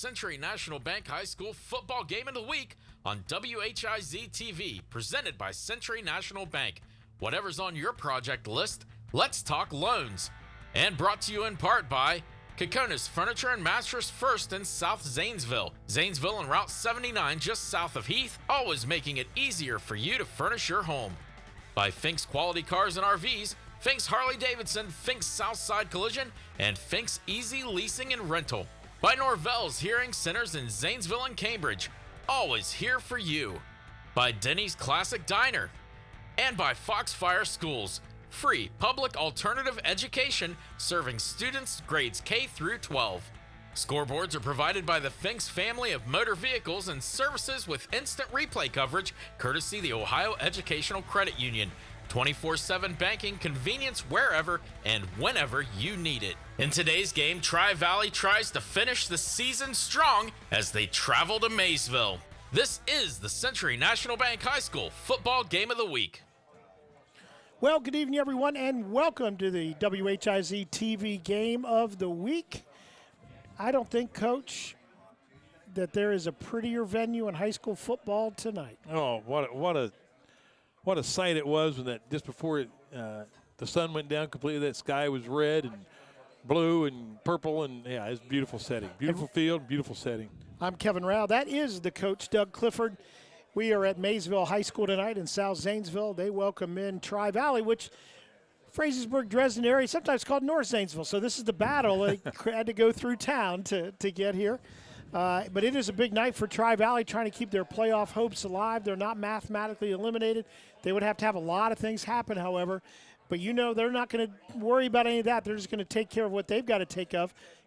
Century National Bank High School football game of the week on WHIZ-TV, presented by Century National Bank. Whatever's on your project list, let's talk loans. And brought to you in part by Kokona's Furniture and Mattress First in South Zanesville. Zanesville and Route 79 just south of Heath, always making it easier for you to furnish your home. By Fink's Quality Cars and RVs, Fink's Harley-Davidson, Fink's Southside Collision, and Fink's Easy Leasing and Rental. By Norvell's Hearing Centers in Zanesville and Cambridge, always here for you. By Denny's Classic Diner. And by Foxfire Schools, free public alternative education serving students grades K through 12. Scoreboards are provided by the Fink's family of motor vehicles and services with instant replay coverage, courtesy the Ohio Educational Credit Union. 24/7 banking convenience wherever and whenever you need it. In today's game, Tri-Valley tries to finish the season strong as they travel to Maysville. This is the Century National Bank High School football game of the week. Well, good evening, everyone, and welcome to the WHIZ-TV game of the week. I don't think, Coach, that there is a prettier venue in high school football tonight. Oh, what a sight it was when that just before the sun went down completely. That sky was red and blue and purple, and yeah, it's a beautiful setting, beautiful field, beautiful setting. I'm Kevin Rao. That is the coach, Doug Clifford. We are at Maysville High School tonight in South Zanesville. They welcome in Tri-Valley, which Frazersburg, Dresden area, sometimes called North Zanesville. So this is the battle. They had to go through town to get here. But it is a big night for Tri-Valley, trying to keep their playoff hopes alive. They're not mathematically eliminated. They would have to have a lot of things happen, however. But you know they're not going to worry about any of that. They're just going to take care of what they've got to take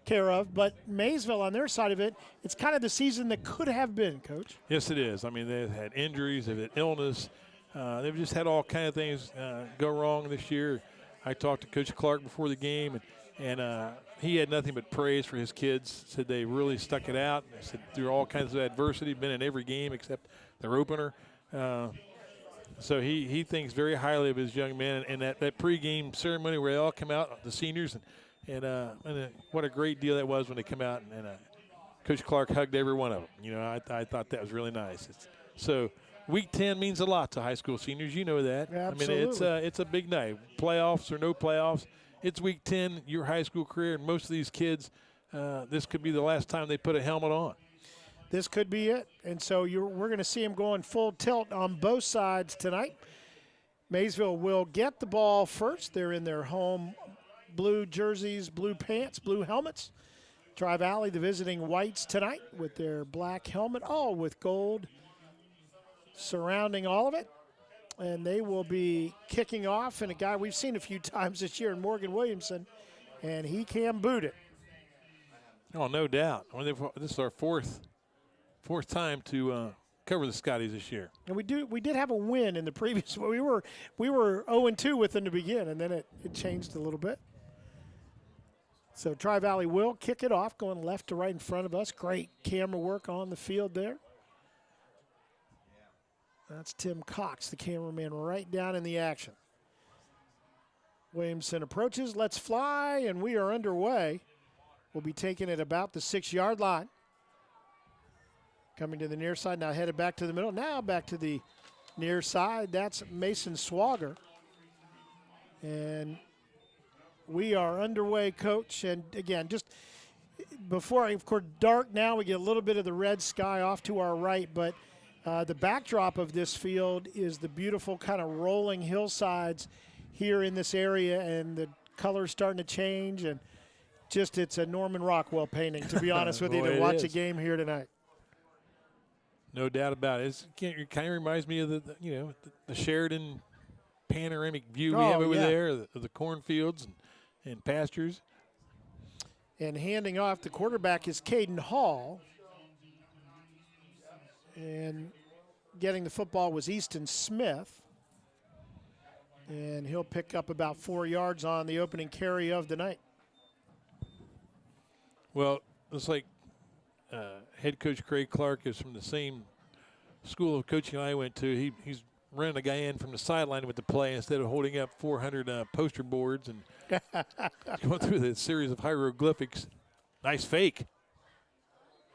care of. But Maysville, on their side of it, it's kind of the season that could have been, Coach. Yes, it is. I mean, they've had injuries, they've had illness. They've just had all kind of things go wrong this year. I talked to Coach Clark before the game, and he had nothing but praise for his kids. Said they really stuck it out. They said through all kinds of adversity, been in every game except their opener. So he thinks very highly of his young men. And that pregame ceremony where they all come out, the seniors, and what a great deal that was when they come out. And Coach Clark hugged every one of them. You know, I thought that was really nice. So Week 10 means a lot to high school seniors. You know that. Absolutely. I mean, it's a big night. Playoffs or no playoffs. It's Week 10, your high school career, and most of these kids, this could be the last time they put a helmet on. This could be it. And so we're going to see them going full tilt on both sides tonight. Maysville will get the ball first. They're in their home blue jerseys, blue pants, blue helmets. Tri-Valley, the visiting whites tonight with their black helmet, all with gold surrounding all of it. And they will be kicking off, and a guy we've seen a few times this year, Morgan Williamson, and he can boot it. Oh, no doubt. I mean, this is our fourth time to cover the Scotties this year. And we did have a win in the previous one. We were 0-2 with them to begin, and then it changed a little bit. So Tri-Valley will kick it off, going left to right in front of us. Great camera work on the field there. That's Tim Cox, the cameraman, right down in the action. Williamson approaches. Let's fly, and we are underway. We'll be taking it about the 6-yard line. Coming to the near side, now headed back to the middle. Now back to the near side. That's Mason Swager. And we are underway, Coach. And, again, just before, of course, dark now. We get a little bit of the red sky off to our right, but the backdrop of this field is the beautiful kind of rolling hillsides here in this area, and the colors starting to change, and just it's a Norman Rockwell painting, to be honest with you, to watch a game here tonight. No doubt about it. It kind of reminds me of the Sheridan panoramic view we have over there of the cornfields and pastures. And handing off, the quarterback is Caden Hall. And getting the football was Easton Smith. And he'll pick up about 4 yards on the opening carry of the night. Well, it's like head coach Craig Clark is from the same school of coaching I went to. He's running a guy in from the sideline with the play instead of holding up 400 poster boards and going through the series of hieroglyphics. Nice fake.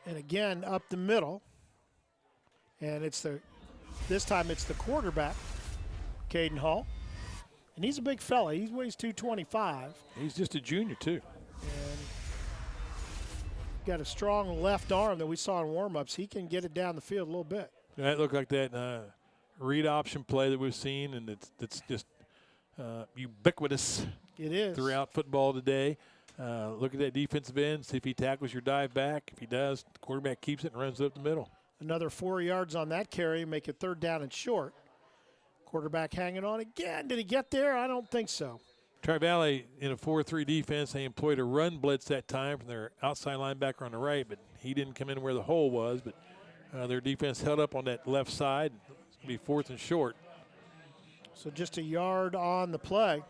And again, up the middle. And this time it's the quarterback, Caden Hall. And he's a big fella. He weighs 225. He's just a junior, too. And got a strong left arm that we saw in warm-ups. He can get it down the field a little bit. That looked like that read option play that we've seen, and it's just ubiquitous. It is. Throughout football today. Look at that defensive end, see if he tackles your dive back. If he does, the quarterback keeps it and runs it up the middle. Another 4 yards on that carry, make it 3rd down and short. Quarterback hanging on again. Did he get there? I don't think so. Tri-Valley in a 4-3 defense, they employed a run blitz that time from their outside linebacker on the right, but he didn't come in where the hole was. But their defense held up on that left side. It's going to be 4th and short. So just a yard on the play.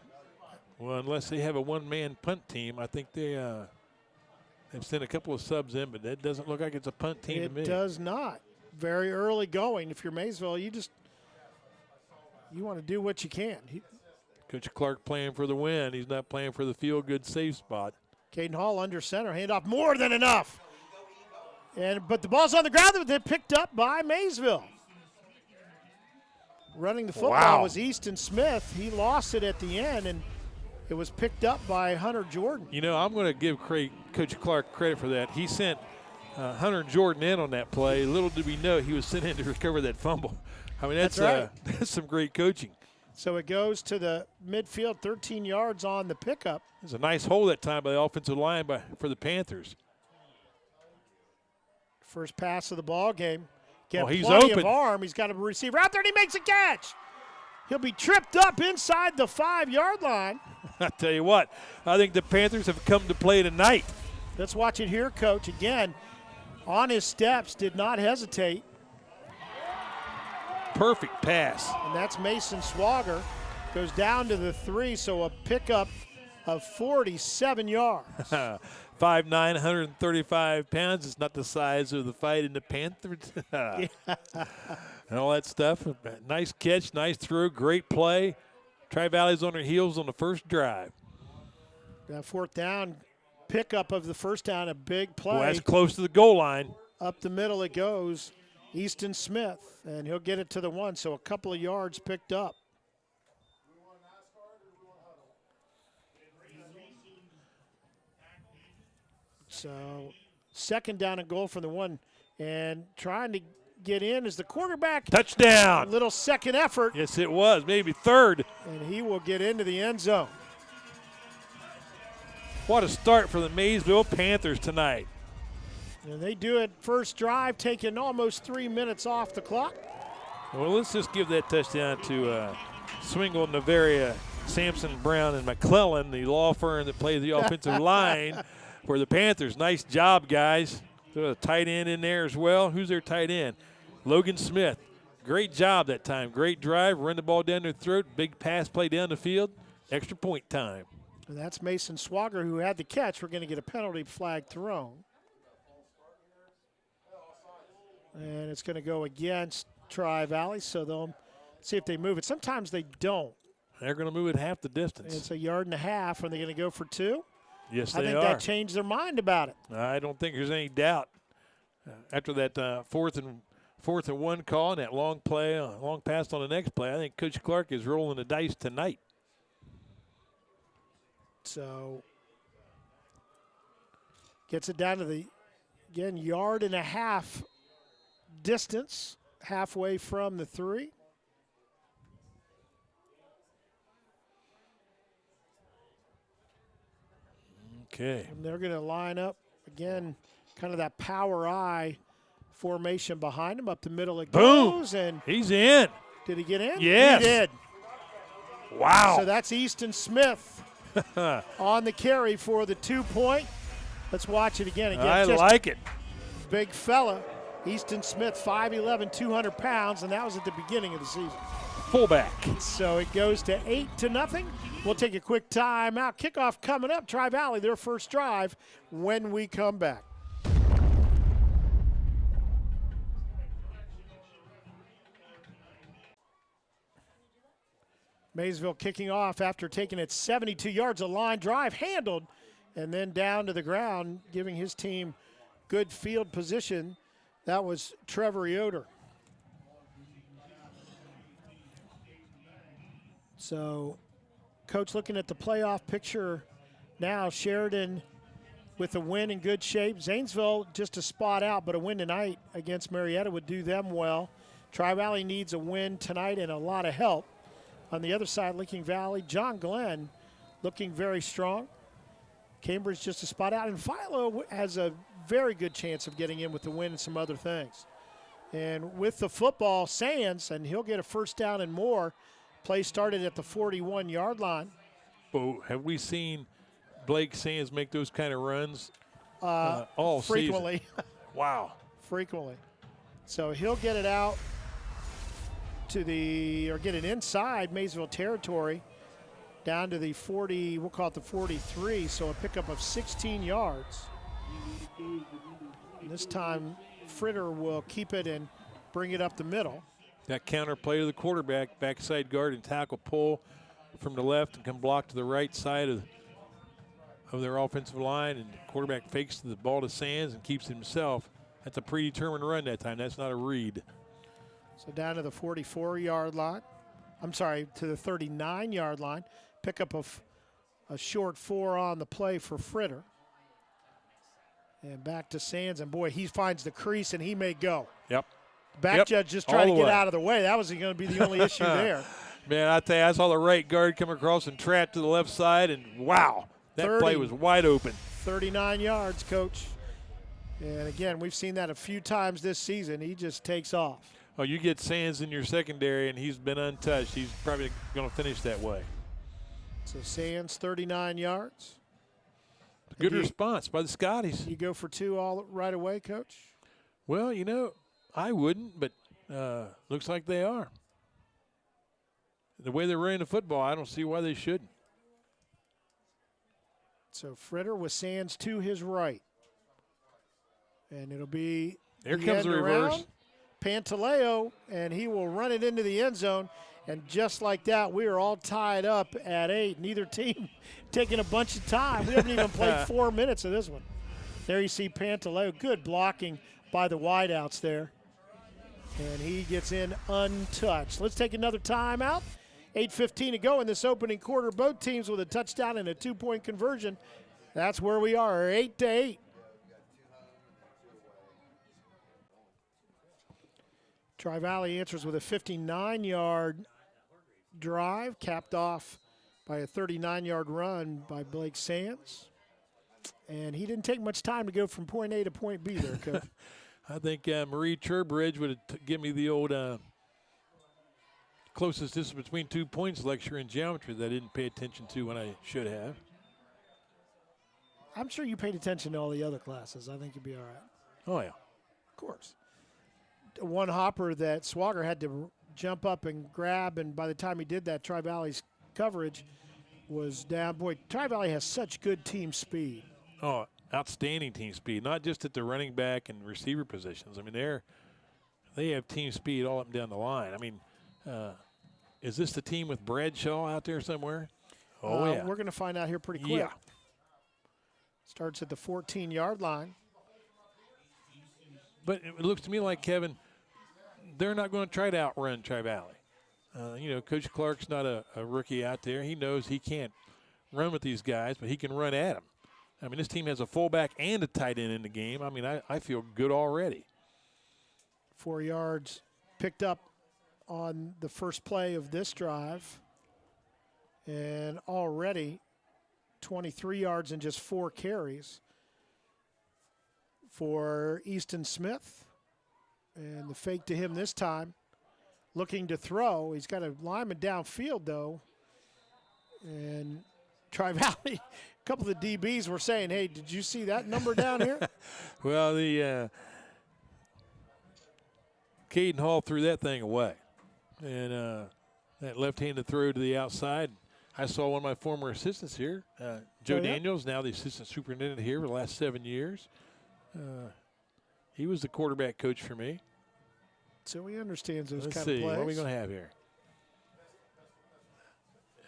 Well, unless they have a one-man punt team, I think they've sent a couple of subs in, but that doesn't look like it's a punt team to me. It does not. Very early going. If you're Maysville, you want to do what you can. Coach Clark playing for the win. He's not playing for the feel-good safe spot. Caden Hall under center, handoff more than enough. But the ball's on the ground. They're picked up by Maysville. Running the football was Easton Smith. He lost it at the end, and it was picked up by Hunter Jordan. You know, I'm going to give Coach Clark credit for that. He sent Hunter Jordan in on that play. Little did we know he was sent in to recover that fumble. I mean, that's right. That's some great coaching. So it goes to the midfield, 13 yards on the pickup. It was a nice hole that time by the offensive line for the Panthers. First pass of the ball game. He's plenty open. Of arm. He's got a receiver out there, and he makes a catch. He'll be tripped up inside the 5-yard line. I tell you what, I think the Panthers have come to play tonight. Let's watch it here, Coach. Again, on his steps, did not hesitate. Perfect pass. And that's Mason Swagger. Goes down to the 3, so a pickup of 47 yards. 5'9", 135 pounds. It's not the size of the fight in the Panthers. And all that stuff. Nice catch, nice throw, great play. Tri-Valley's on their heels on the first drive. That 4th down, pickup of the first down, a big play. Well, that's close to the goal line. Up the middle it goes. Easton Smith, and he'll get it to the 1, so a couple of yards picked up. So 2nd down and goal from the 1, and trying to get in is the quarterback. Touchdown. A little second effort. Yes, it was, maybe 3rd. And he will get into the end zone. What a start for the Maysville Panthers tonight. And they do it first drive, taking almost 3 minutes off the clock. Well, let's just give that touchdown to Swingle, Navaria, Sampson, Brown, and McClellan, the law firm that plays the offensive line for the Panthers. Nice job, guys. There's a tight end in there as well. Who's their tight end? Logan Smith. Great job that time. Great drive, run the ball down their throat, big pass play down the field, extra point time. And that's Mason Swagger who had the catch. We're going to get a penalty flag thrown. And it's going to go against Tri-Valley, so they'll see if they move it. Sometimes they don't. They're going to move it half the distance. It's a yard and a half. Are they going to go for 2? Yes, they are. I think that changed their mind about it. I don't think there's any doubt. After that 4th and 1 call and that long play, long pass on the next play, I think Coach Clark is rolling the dice tonight. So gets it down to the, again, yard and a half distance, halfway from the 3. Okay. And they're going to line up, again, kind of that power eye formation behind him. Up the middle it goes. And he's in. Did he get in? Yes. He did. Wow. So that's Easton Smith on the carry for the 2-point. Let's watch it again. I like it. Big fella. Easton Smith, 5'11", 200 pounds, and that was at the beginning of the season. Fullback. So it goes to 8-0. We'll take a quick timeout. Kickoff coming up. Tri-Valley, their first drive when we come back. Maysville kicking off after taking it 72 yards, a line drive handled, and then down to the ground, giving his team good field position. That was Trevor Yoder. So, Coach, looking at the playoff picture now, Sheridan with a win in good shape. Zanesville just a spot out, but a win tonight against Marietta would do them well. Tri-Valley needs a win tonight and a lot of help. On the other side, Licking Valley, John Glenn looking very strong. Cambridge just a spot out, and Philo has a very good chance of getting in with the win and some other things. And with the football, Sands, and he'll get a first down and more. Play started at the 41-yard line. But have we seen Blake Sands make those kind of runs all frequently? Season? Wow. Frequently. So he'll get it out to get it inside Maysville territory down to the 40, we'll call it the 43, so a pickup of 16 yards. And this time, Fritter will keep it and bring it up the middle. That counter play to the quarterback, backside guard and tackle pull from the left and come block to the right side of their offensive line, and the quarterback fakes the ball to Sands and keeps it himself. That's a predetermined run that time. That's not a read. So down to the 44-yard line. I'm sorry, to the 39-yard line. Pickup of a short 4 on the play for Fritter. And back to Sands, and boy, he finds the crease and he may go. Yep. Back judge just trying to get way out of the way. That was going to be the only issue there. Man, I tell you, I saw the right guard come across and trap to the left side, and wow, that play was wide open. 39 yards, Coach. And again, we've seen that a few times this season. He just takes off. Oh, you get Sands in your secondary, and he's been untouched. He's probably going to finish that way. So Sands, 39 yards. Good response by the Scotties. You go for 2 all right away, Coach? Well, you know, I wouldn't, but looks like they are. The way they're running the football, I don't see why they shouldn't. So Fritter with Sands to his right. And it'll be Here comes the reverse. Pantaleo, and he will run it into the end zone. And just like that, we are all tied up at 8. Neither team taking a bunch of time. We haven't even played 4 minutes of this one. There you see Pantaleo. Good blocking by the wideouts there. And he gets in untouched. Let's take another timeout. 8:15 to go in this opening quarter. Both teams with a touchdown and a 2-point conversion. That's where we are, 8-8. Tri-Valley answers with a 59-yard drive, capped off by a 39-yard run by Blake Sands. And he didn't take much time to go from point A to point B there, Coach. I think Marie Turbridge would have given me the old closest distance between 2 points lecture in geometry that I didn't pay attention to when I should have. I'm sure you paid attention to all the other classes. I think you'll be all right. Oh, yeah. Of course. One hopper that Swagger had to jump up and grab, and by the time he did that, Tri-Valley's coverage was down. Boy, Tri-Valley has such good team speed. Oh, outstanding team speed, not just at the running back and receiver positions. I mean, they have team speed all up and down the line. I mean, is this the team with Bradshaw out there somewhere? Oh, yeah. We're going to find out here pretty quick. Yeah. Starts at the 14-yard line. But it looks to me like, Kevin, they're not going to try to outrun Tri-Valley. You know, Coach Clark's not a rookie out there. He knows he can't run with these guys, but he can run at them. I mean, this team has a fullback and a tight end in the game. I mean, I feel good already. 4 yards picked up on the first play of this drive. And already 23 yards in just 4 carries for Easton Smith. And the fake to him this time, looking to throw. He's got a lineman downfield, though. And Tri-Valley, a couple of the DBs were saying, hey, did you see that number down here? Well, the Caden Hall threw that thing away. And that left-handed throw to the outside. I saw one of my former assistants here, Joe Daniels, now the assistant superintendent here for the last 7 years. He was the quarterback coach for me. So he understands those Let's kind see. of plays. What are we going to have here?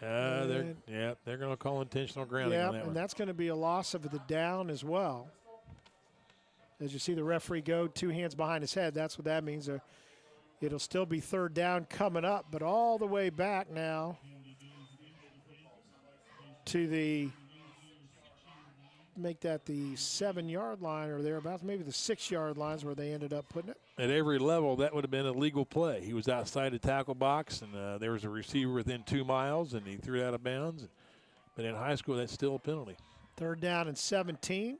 They're going to call intentional grounding on that one. And that's going to be a loss of the down as well. As you see the referee go, 2 hands behind his head, that's what that means. It'll still be 3rd down coming up, but all the way back now to the, make that the 7-yard line or thereabouts, maybe the 6-yard lines where they ended up putting it. At every level, that would have been a legal play. He was outside the tackle box, and there was a receiver within 2 miles, and he threw it out of bounds. But in high school, that's still a penalty. 3rd down and 17.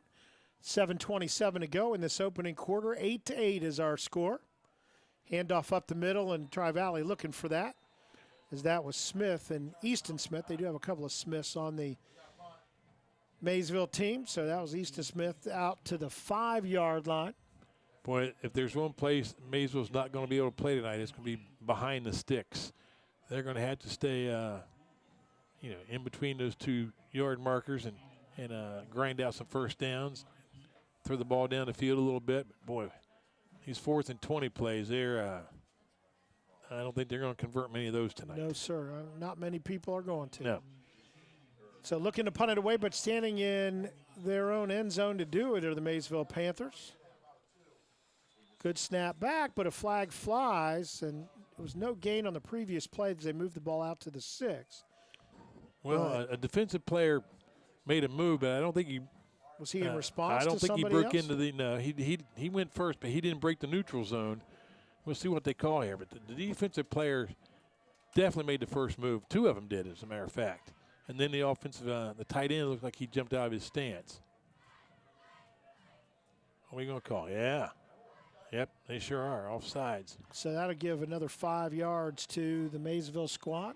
7:27 to go in this opening quarter. 8-8 is our score. Handoff up the middle, and Tri-Valley looking for that, as that was Smith and Easton Smith. They do have a couple of Smiths on the Maysville team, so that was Easton Smith out to the 5-yard line. Boy, if there's one place Maysville's not going to be able to play tonight, it's going to be behind the sticks. They're going to have to stay, in between those 2-yard markers and grind out some first downs, throw the ball down the field a little bit. But boy, these 4th and 20 plays, I don't think they're going to convert many of those tonight. No, sir. Not many people are going to. No. So looking to punt it away, but standing in their own end zone to do it are the Maysville Panthers. Good snap back, but a flag flies, and there was no gain on the previous play as they moved the ball out to the 6. Well, a defensive player made a move, but I don't think he – was he in response I don't to think he somebody broke else? into the – no, he went first, but he didn't break the neutral zone. We'll see what they call here. But the defensive player definitely made the first move. 2 of them did, as a matter of fact. And then the offensive the tight end looked like he jumped out of his stance. What are we going to call? Yeah. Yep, they sure are, offsides. So that'll give another 5 yards to the Maysville squad.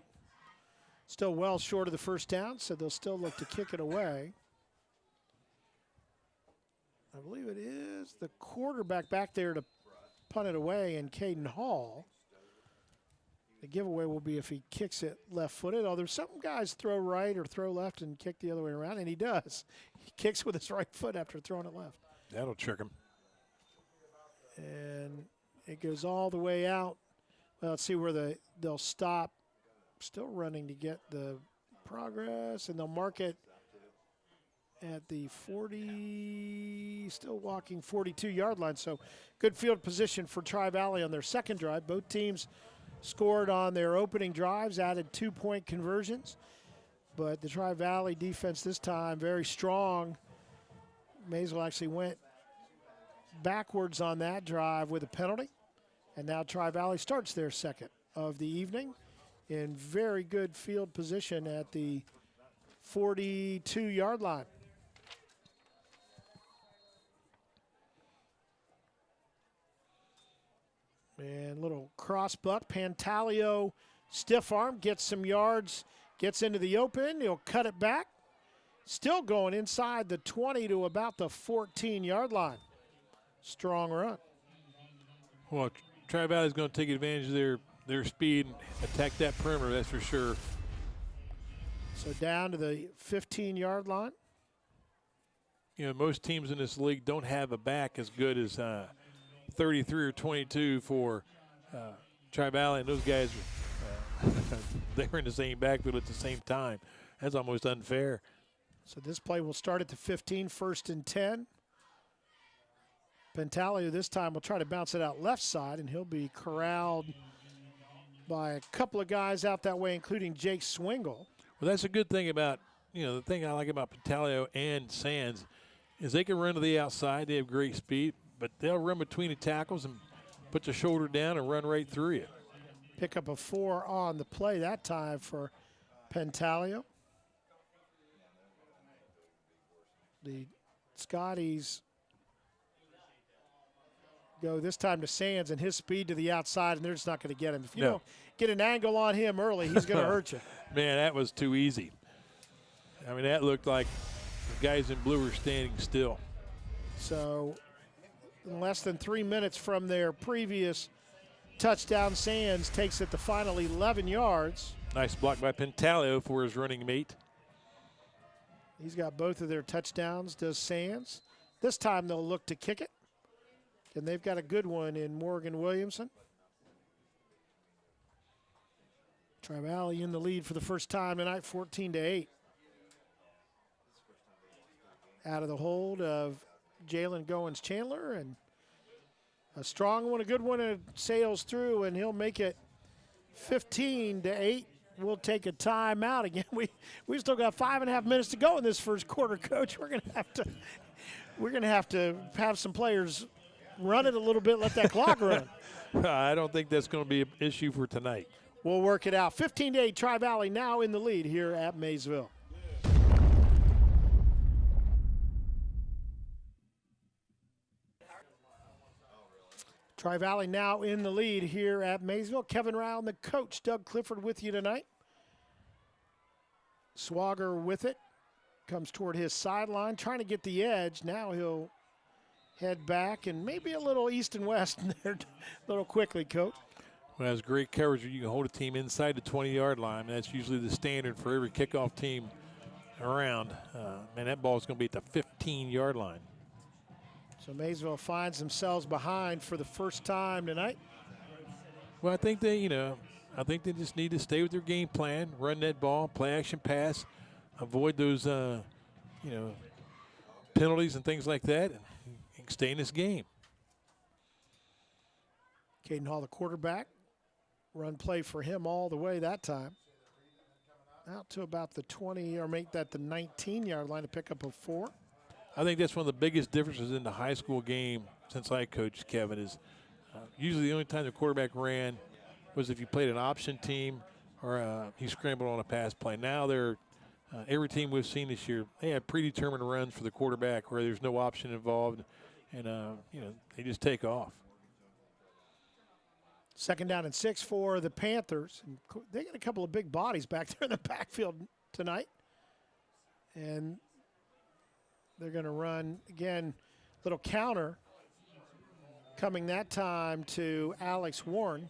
Still well short of the first down, so they'll still look to kick it away. I believe it is the quarterback back there to punt it away, and Caden Hall. The giveaway will be if he kicks it left-footed. Although some guys throw right or throw left and kick the other way around, and he does. He kicks with his right foot after throwing it left. That'll trick him. And it goes all the way out. Well, let's see where they'll stop. Still running to get the progress, and they'll mark it at the 40, still walking 42-yard line. So good field position for Tri-Valley on their second drive. Both teams scored on their opening drives, added 2-point conversions. But the Tri-Valley defense this time very strong. Maysville actually went backwards on that drive with a penalty. And now Tri-Valley starts their second of the evening in very good field position at the 42-yard line. And little cross buck. Pantaleo, stiff arm, gets some yards, gets into the open. He'll cut it back. Still going inside the 20 to about the 14-yard line. Strong run. Well, Tri-Valley's going to take advantage of their speed and attack that perimeter, that's for sure. So down to the 15-yard line. You know, most teams in this league don't have a back as good as 33 or 22 for Tri-Valley, and those guys, they were in the same backfield at the same time. That's almost unfair. So this play will start at the 15, 1st and 10. Pantaleo this time will try to bounce it out left side, and he'll be corralled by a couple of guys out that way, including Jake Swingle. Well, that's a good thing about, the thing I like about Pantaleo and Sands is they can run to the outside. They have great speed, but they'll run between the tackles and put the shoulder down and run right through you. Pick up a 4 on the play that time for Pantaleo. The Scotties go this time to Sands and his speed to the outside, and they're just not going to get him. If you don't get an angle on him early, he's going to hurt you. Man, that was too easy. I mean, that looked like the guys in blue were standing still. So in less than 3 minutes from their previous touchdown, Sands takes it the final 11 yards. Nice block by Pantaleo for his running mate. He's got both of their touchdowns, does Sands. This time they'll look to kick it. And they've got a good one in Morgan Williamson. Tri-Valley in the lead for the first time tonight, 14-8. Out of the hold of Jalen Goins-Chandler, and a strong one, a good one, and sails through, and he'll make it 15-8. We'll take a timeout again. We've still got 5.5 minutes to go in this first quarter, Coach. We're gonna have to have some players run it a little bit, let that clock run. I don't think that's going to be an issue for tonight. We'll work it out. 15-8, Tri-Valley now in the lead here at Maysville. Tri-Valley now in the lead here at Maysville. Kevin Rowell and the coach, Doug Clifford, with you tonight. Swagger with it. Comes toward his sideline, trying to get the edge. Now he'll head back and maybe a little east and west in there, a little quickly, Coach. Well, that's great coverage. You can hold a team inside the 20-yard line. That's usually the standard for every kickoff team around. Man, that ball is going to be at the 15-yard line. So Maysville finds themselves behind for the first time tonight. Well, I think they just need to stay with their game plan, run that ball, play action pass, avoid those, penalties and things like that, and stay in this game. Caden Hall, the quarterback. Run play for him all the way that time. Out to about the 20, or make that the 19-yard line to pick up a 4. I think that's one of the biggest differences in the high school game since I coached, Kevin, is usually the only time the quarterback ran was if you played an option team or he scrambled on a pass play. Now they're every team we've seen this year, they have predetermined runs for the quarterback where there's no option involved, and they just take off. 2nd down and 6 for the Panthers. And they got a couple of big bodies back there in the backfield tonight. And they're going to run, again, little counter coming that time to Alex Warren.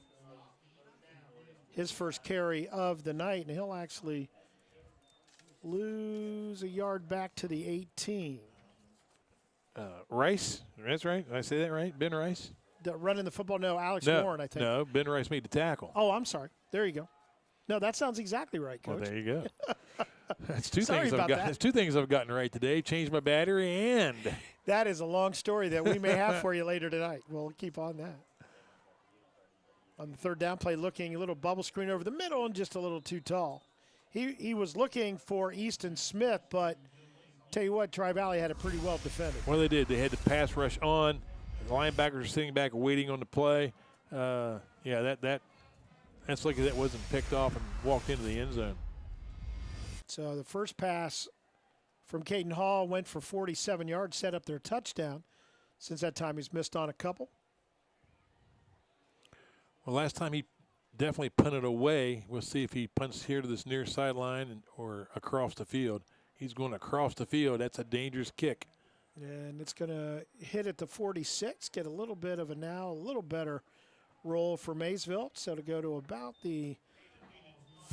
His first carry of the night, and he'll actually lose a yard back to the 18. Rice, that's right. Did I say that right? Ben Rice? Running the football? No, Alex Warren, I think. No, Ben Rice made the tackle. Oh, I'm sorry. There you go. No, that sounds exactly right, Coach. Well, there you go. That's two Sorry things about I've got. that. That's 2 things I've gotten right today. Changed my battery and that is a long story that we may have for you later tonight. We'll keep on that. On the 3rd down play, looking a little bubble screen over the middle and just a little too tall. He was looking for Easton Smith, but tell you what, Tri-Valley had it pretty well defended. Well, they did. They had the pass rush on. The linebackers are sitting back waiting on the play. That's lucky that wasn't picked off and walked into the end zone. So the first pass from Caden Hall went for 47 yards, set up their touchdown. Since that time, he's missed on a couple. Well, last time he definitely punted away. We'll see if he punts here to this near sideline or across the field. He's going across the field. That's a dangerous kick. And it's going to hit at the 46, get a little bit of a little better roll for Maysville. So to go to about the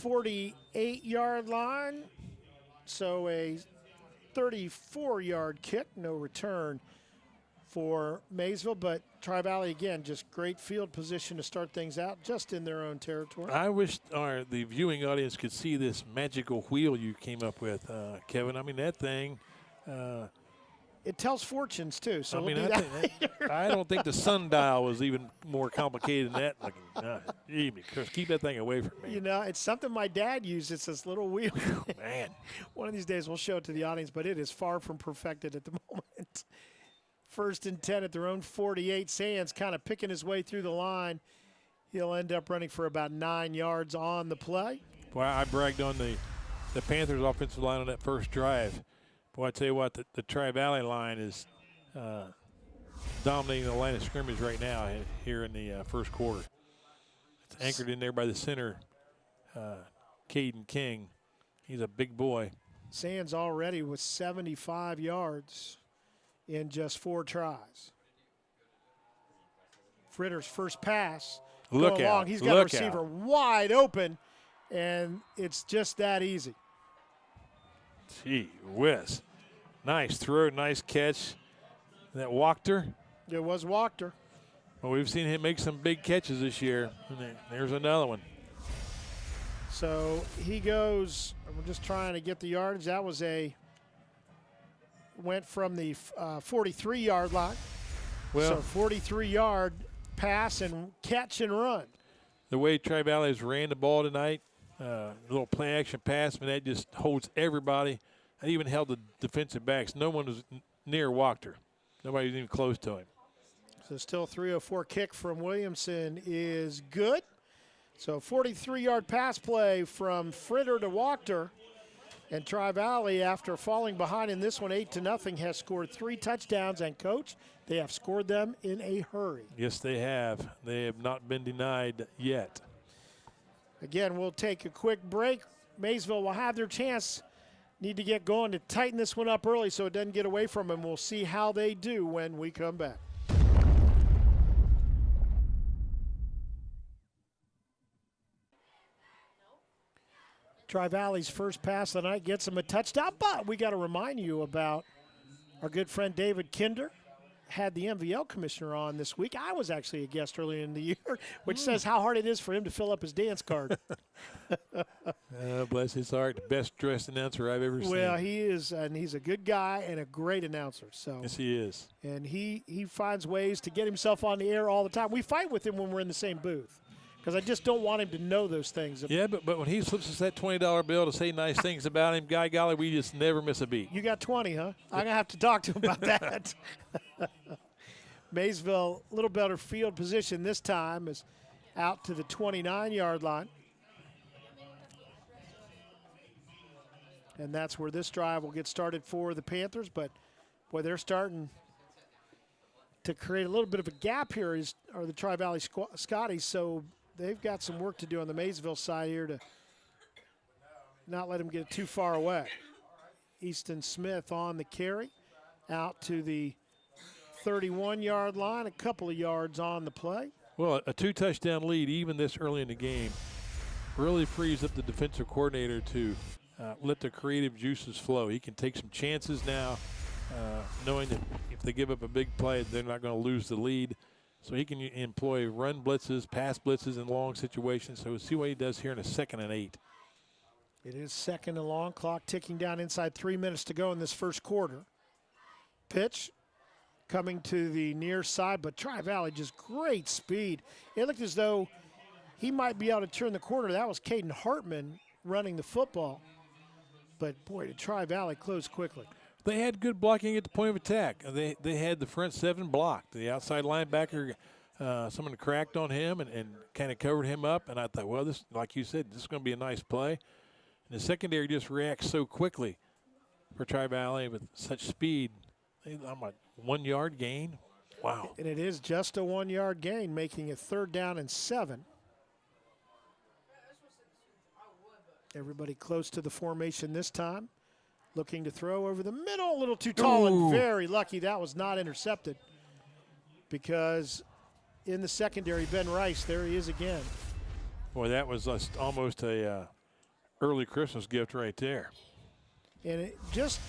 48-yard line. So a 34-yard kick, no return for Maysville. But Tri-Valley, again, just great field position to start things out just in their own territory. I wish the viewing audience could see this magical wheel you came up with, Kevin. I mean, that thing. It tells fortunes, too. So I don't think the sundial was even more complicated than that. Keep that thing away from me. You know, it's something my dad used. It's this little wheel. Man. One of these days we'll show it to the audience, but it is far from perfected at the moment. 1st and 10 at their own 48. Sands kind of picking his way through the line. He'll end up running for about 9 yards on the play. Boy, I bragged on the Panthers' offensive line on that first drive. Boy, I tell you what, the Tri-Valley line is dominating the line of scrimmage right now here in the first quarter. It's anchored in there by the center, Caden King. He's a big boy. Sands already with 75 yards in just 4 tries. Fritter's first pass. Look out. He's got a receiver wide open, and it's just that easy. Gee whiz. Nice throw, nice catch. That Wachter? It was Wachter. Well, we've seen him make some big catches this year. And there's another one. So he goes, we're just trying to get the yardage. That was a went from the 43-yard line. Well, So 43-yard pass and catch and run. The way Tri-Valley has ran the ball tonight, a little play-action pass, that just holds everybody. I even held the defensive backs. No one was near Wachter. Nobody was even close to him. So still 304 kick from Williamson is good. So 43-yard pass play from Fritter to Wachter. And Tri-Valley, after falling behind in this one 8-0, has scored 3 touchdowns. And, Coach, they have scored them in a hurry. Yes, they have. They have not been denied yet. Again, we'll take a quick break. Maysville will have their chance. Need to get going to tighten this one up early so it doesn't get away from them. We'll see how they do when we come back. Tri-Valley's first pass of the night gets them a touchdown, but we got to remind you about our good friend David Kinder. Had the MVL commissioner on this week. I was actually a guest earlier in the year, which says how hard it is for him to fill up his dance card. Bless his heart, the best dressed announcer I've ever seen. Well, he is, and he's a good guy and a great announcer. So yes, he is. And he finds ways to get himself on the air all the time. We fight with him when we're in the same booth because I just don't want him to know those things. Yeah, but when he slips us that $20 bill to say nice things about him, by golly, we just never miss a beat. You got 20, huh? I'm going to have to talk to him about that. Maysville, a little better field position this time, is out to the 29-yard line. And that's where this drive will get started for the Panthers. But, boy, they're starting to create a little bit of a gap here, are the Tri-Valley Scotties. So they've got some work to do on the Maysville side here to not let them get too far away. Easton Smith on the carry, out to the 31-yard line, a couple of yards on the play. Well, a 2-touchdown lead, even this early in the game, really frees up the defensive coordinator to let the creative juices flow. He can take some chances now, knowing that if they give up a big play, they're not going to lose the lead. So he can employ run blitzes, pass blitzes in long situations. So we'll see what he does here in a 2nd and 8. It is 2nd and long, clock ticking down inside 3 minutes to go in this first quarter. Pitch coming to the near side, but Tri-Valley just great speed. It looked as though he might be able to turn the corner. That was Caden Hartman running the football. But, boy, did Tri-Valley close quickly. They had good blocking at the point of attack. They had the front 7 blocked. The outside linebacker, someone cracked on him and kind of covered him up. And I thought, well, this, like you said, this is going to be a nice play. And the secondary just reacts so quickly for Tri-Valley with such speed. I'm like, 1-yard gain. Wow. And it is just a 1-yard gain, making it 3rd down and 7. Everybody close to the formation this time. Looking to throw over the middle, a little too tall and very lucky that was not intercepted. Because in the secondary, Ben Rice, there he is again. Boy, that was almost a early Christmas gift right there. And it just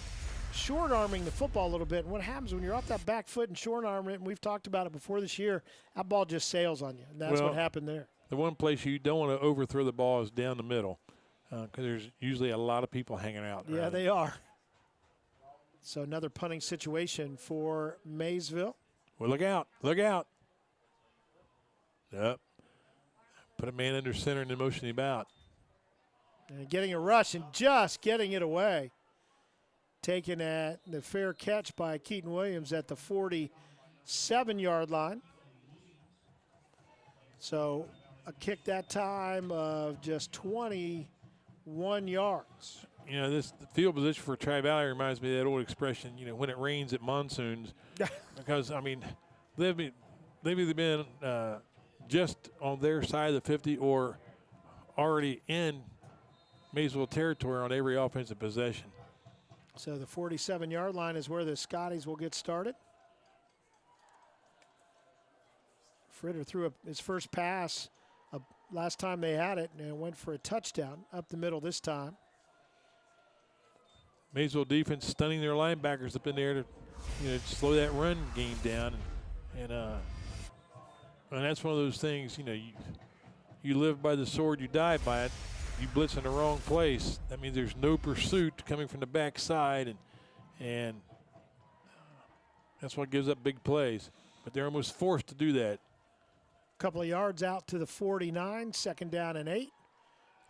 short-arming the football a little bit. And what happens when you're off that back foot and short-arm it, and we've talked about it before this year, that ball just sails on you. And that's what happened there. The one place you don't want to overthrow the ball is down the middle. Because there's usually a lot of people hanging out. Yeah, they are. So another punting situation for Maysville. Well, look out. Look out. Yep. Put a man under center and then motion him out. And getting a rush and just getting it away. Taken at the fair catch by Keaton Williams at the 47-yard line. So a kick that time of just 21 yards. You know, the field position for Tri-Valley reminds me of that old expression, you know, when it rains it monsoons. Because, I mean, they've either been just on their side of the 50 or already in Maysville territory on every offensive possession. So the 47-yard line is where the Scotties will get started. Fritter threw his first pass last time they had it, and it went for a touchdown up the middle this time. Maysville defense stunning their linebackers up in there to, you know, slow that run game down, and that's one of those things. You know, you live by the sword, you die by it. You blitz in the wrong place, that means there's no pursuit coming from the backside, and That's what gives up big plays. But they're almost forced to do that. Couple of yards out to the 49, 2nd down and 8.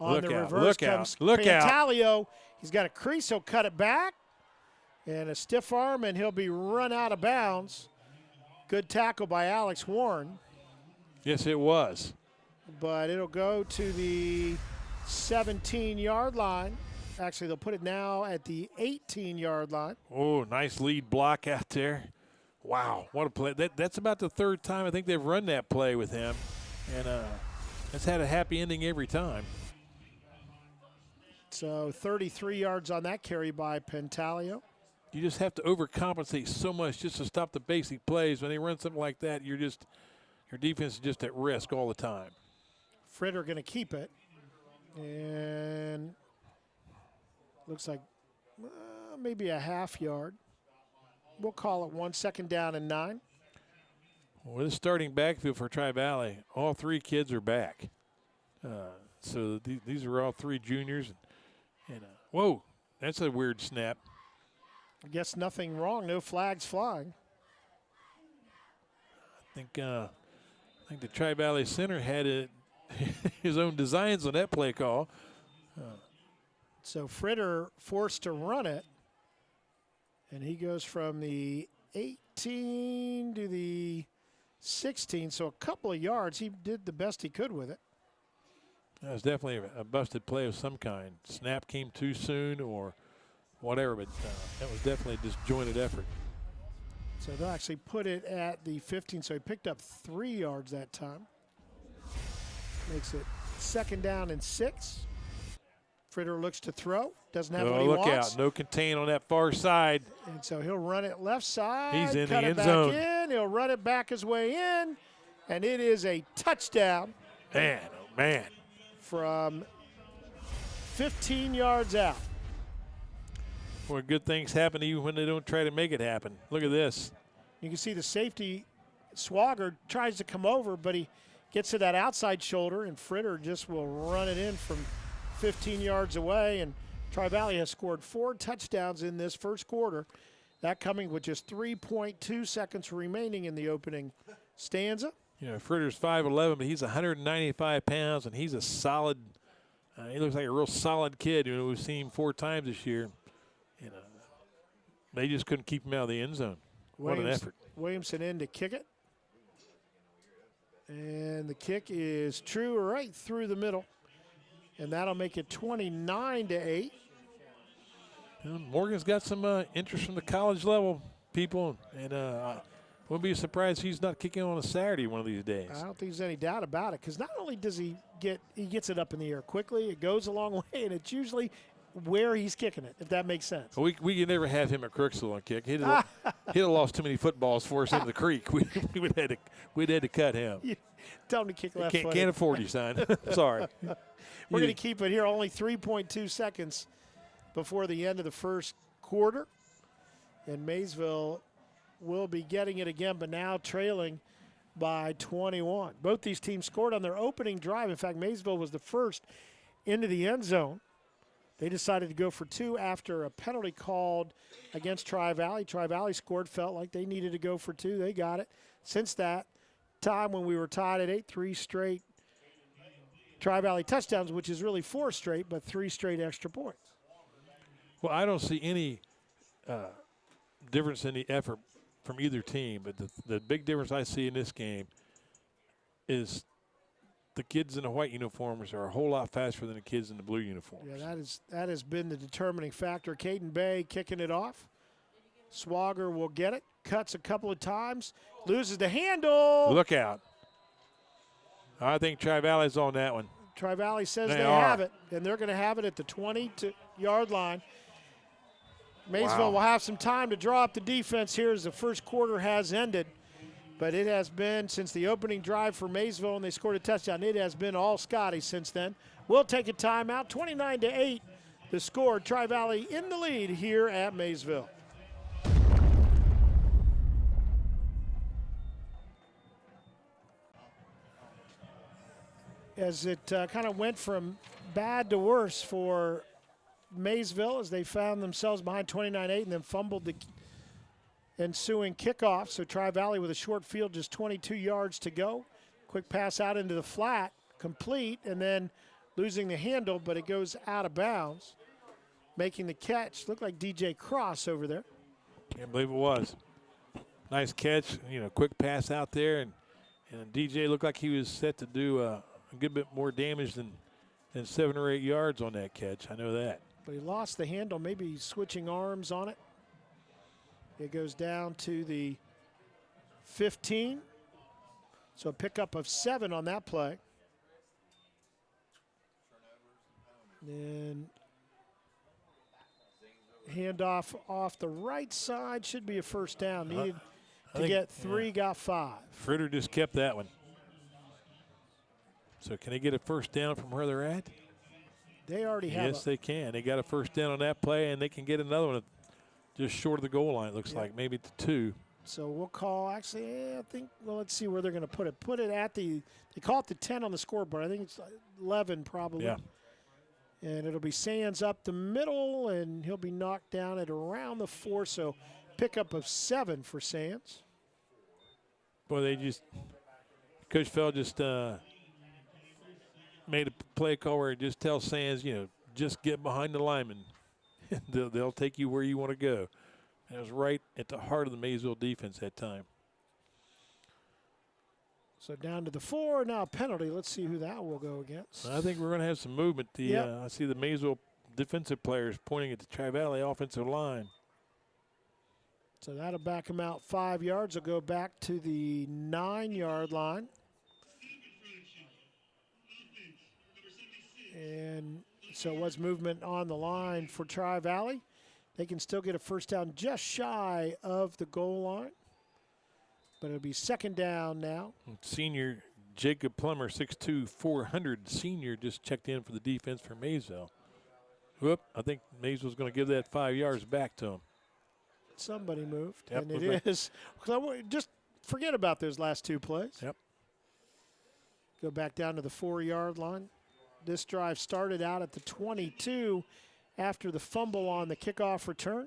On Look the out, reverse look comes out, look out. Pantaleo. He's got a crease. He'll cut it back. And a stiff arm, and he'll be run out of bounds. Good tackle by Alex Warren. Yes, it was. But it'll go to the 17-yard line. Actually, they'll put it now at the 18-yard line. Oh, nice lead block out there. Wow, what a play. That's about the 3rd time I think they've run that play with him. And it's had a happy ending every time. So 33 yards on that carry by Pantaleo. You just have to overcompensate so much just to stop the basic plays. When they run something like that, your defense is just at risk all the time. Fritter going to keep it. And looks like maybe a half yard. We'll call it 1, 2nd down and 9. Well, this starting backfield for Tri-Valley, all 3 kids are back. So these are all 3 juniors. And whoa, that's a weird snap. I guess nothing wrong. No flags flying. I think the Tri-Valley center had his own designs on that play call. So Fritter forced to run it. And he goes from the 18 to the 16. So a couple of yards. He did the best he could with it. That was definitely a busted play of some kind. Snap came too soon or whatever, but that was definitely a disjointed effort. So they'll actually put it at the 15. So he picked up 3 yards that time. Makes it 2nd down and 6. Fritter looks to throw. Doesn't have what he wants. Look out. No contain on that far side. And so he'll run it left side. He's in cut the it end back zone. in. He'll run it back his way in. And it is a touchdown. Man, oh man. From 15 yards out. Boy, good things happen even when they don't try to make it happen. Look at this. You can see the safety, Swagger, tries to come over, but he gets to that outside shoulder, and Fritter just will run it in from 15 yards away. And Tri-Valley has scored 4 touchdowns in this first quarter. That coming with just 3.2 seconds remaining in the opening stanza. You know, Fritter's 5'11", but he's 195 pounds, and he's a solid he looks like a real solid kid. You know, we've seen him 4 times this year. You know, they just couldn't keep him out of the end zone. What an effort. Williamson in to kick it. And the kick is true right through the middle. And that'll make it 29-8. Morgan's got some interest from the college level people, and wouldn't be surprised if he's not kicking on a Saturday one of these days. I don't think there's any doubt about it, because not only does he gets it up in the air quickly, it goes a long way, and it's usually where he's kicking it, if that makes sense. Well, we could never have him at Crooksville on kick. He'd have lost too many footballs for us into the creek. We'd had to cut him. Tell him to kick left foot. Can't afford you, son. Sorry. We're going to keep it here. Only 3.2 seconds before the end of the first quarter. And Maysville will be getting it again, but now trailing by 21. Both these teams scored on their opening drive. In fact, Maysville was the first into the end zone. They decided to go for 2 after a penalty called against Tri-Valley. Tri-Valley scored, felt like they needed to go for 2. They got it. Since that time when we were tied at 8, 3 straight Tri-Valley touchdowns, which is really 4 straight, but 3 straight extra points. Well, I don't see any difference in the effort from either team, but the big difference I see in this game is the kids in the white uniforms are a whole lot faster than the kids in the blue uniforms. Yeah, that has been the determining factor. Caden Bay kicking it off. Swagger will get it. Cuts a couple of times. Loses the handle. Look out. I think Tri-Valley's on that one. Tri-Valley says they have it, and they're going to have it at the 20-yard line. Maysville will have some time to draw up the defense here as the first quarter has ended. But it has been, since the opening drive for Maysville and they scored a touchdown, it has been all Scotties since then. We'll take a timeout. 29-8, the score. Tri-Valley in the lead here at Maysville. As it kind of went from bad to worse for Maysville as they found themselves behind 29-8 and then fumbled ensuing kickoff. So Tri-Valley with a short field, just 22 yards to go. Quick pass out into the flat, complete, and then losing the handle, but it goes out of bounds. Making the catch, looked like DJ Cross over there. Can't believe it was. Nice catch, quick pass out there, and DJ looked like he was set to do a good bit more damage than 7 or 8 yards on that catch. I know that. But he lost the handle, maybe switching arms on it. It goes down to the 15. So a pickup of 7 on that play. Then handoff off the right side, should be a first down. Needed to get 3, got 5. Fritter just kept that one. So can they get a first down from where they're at? They already have. Yes, they can. They got a first down on that play, and they can get another one just short of the goal line, it looks like, maybe to 2. So we'll call, actually, I think, well, let's see where they're going to put it. Put it at they call it the 10 on the scoreboard. I think it's 11 probably. Yeah. And it'll be Sands up the middle, and he'll be knocked down at around the 4. So pickup of 7 for Sands. Boy, Coach Fell just made a play call where he just tells Sands, just get behind the lineman. They'll take you where you want to go. And it was right at the heart of the Maysville defense that time. So down to the 4, now a penalty. Let's see who that will go against. I think we're going to have some movement. I see the Maysville defensive players pointing at the Tri-Valley offensive line. So that'll back him out 5 yards. He'll go back to the 9-yard line. And so it was movement on the line for Tri-Valley. They can still get a first down just shy of the goal line. But it'll be second down now. Senior Jacob Plummer, 6'2", 400 senior, just checked in for the defense for Maysville. Whoop, I think Maysville's going to give that 5 yards back to him. Somebody moved, yep, and it is. Just forget about those last 2 plays. Yep. Go back down to the 4-yard line. This drive started out at the 22 after the fumble on the kickoff return.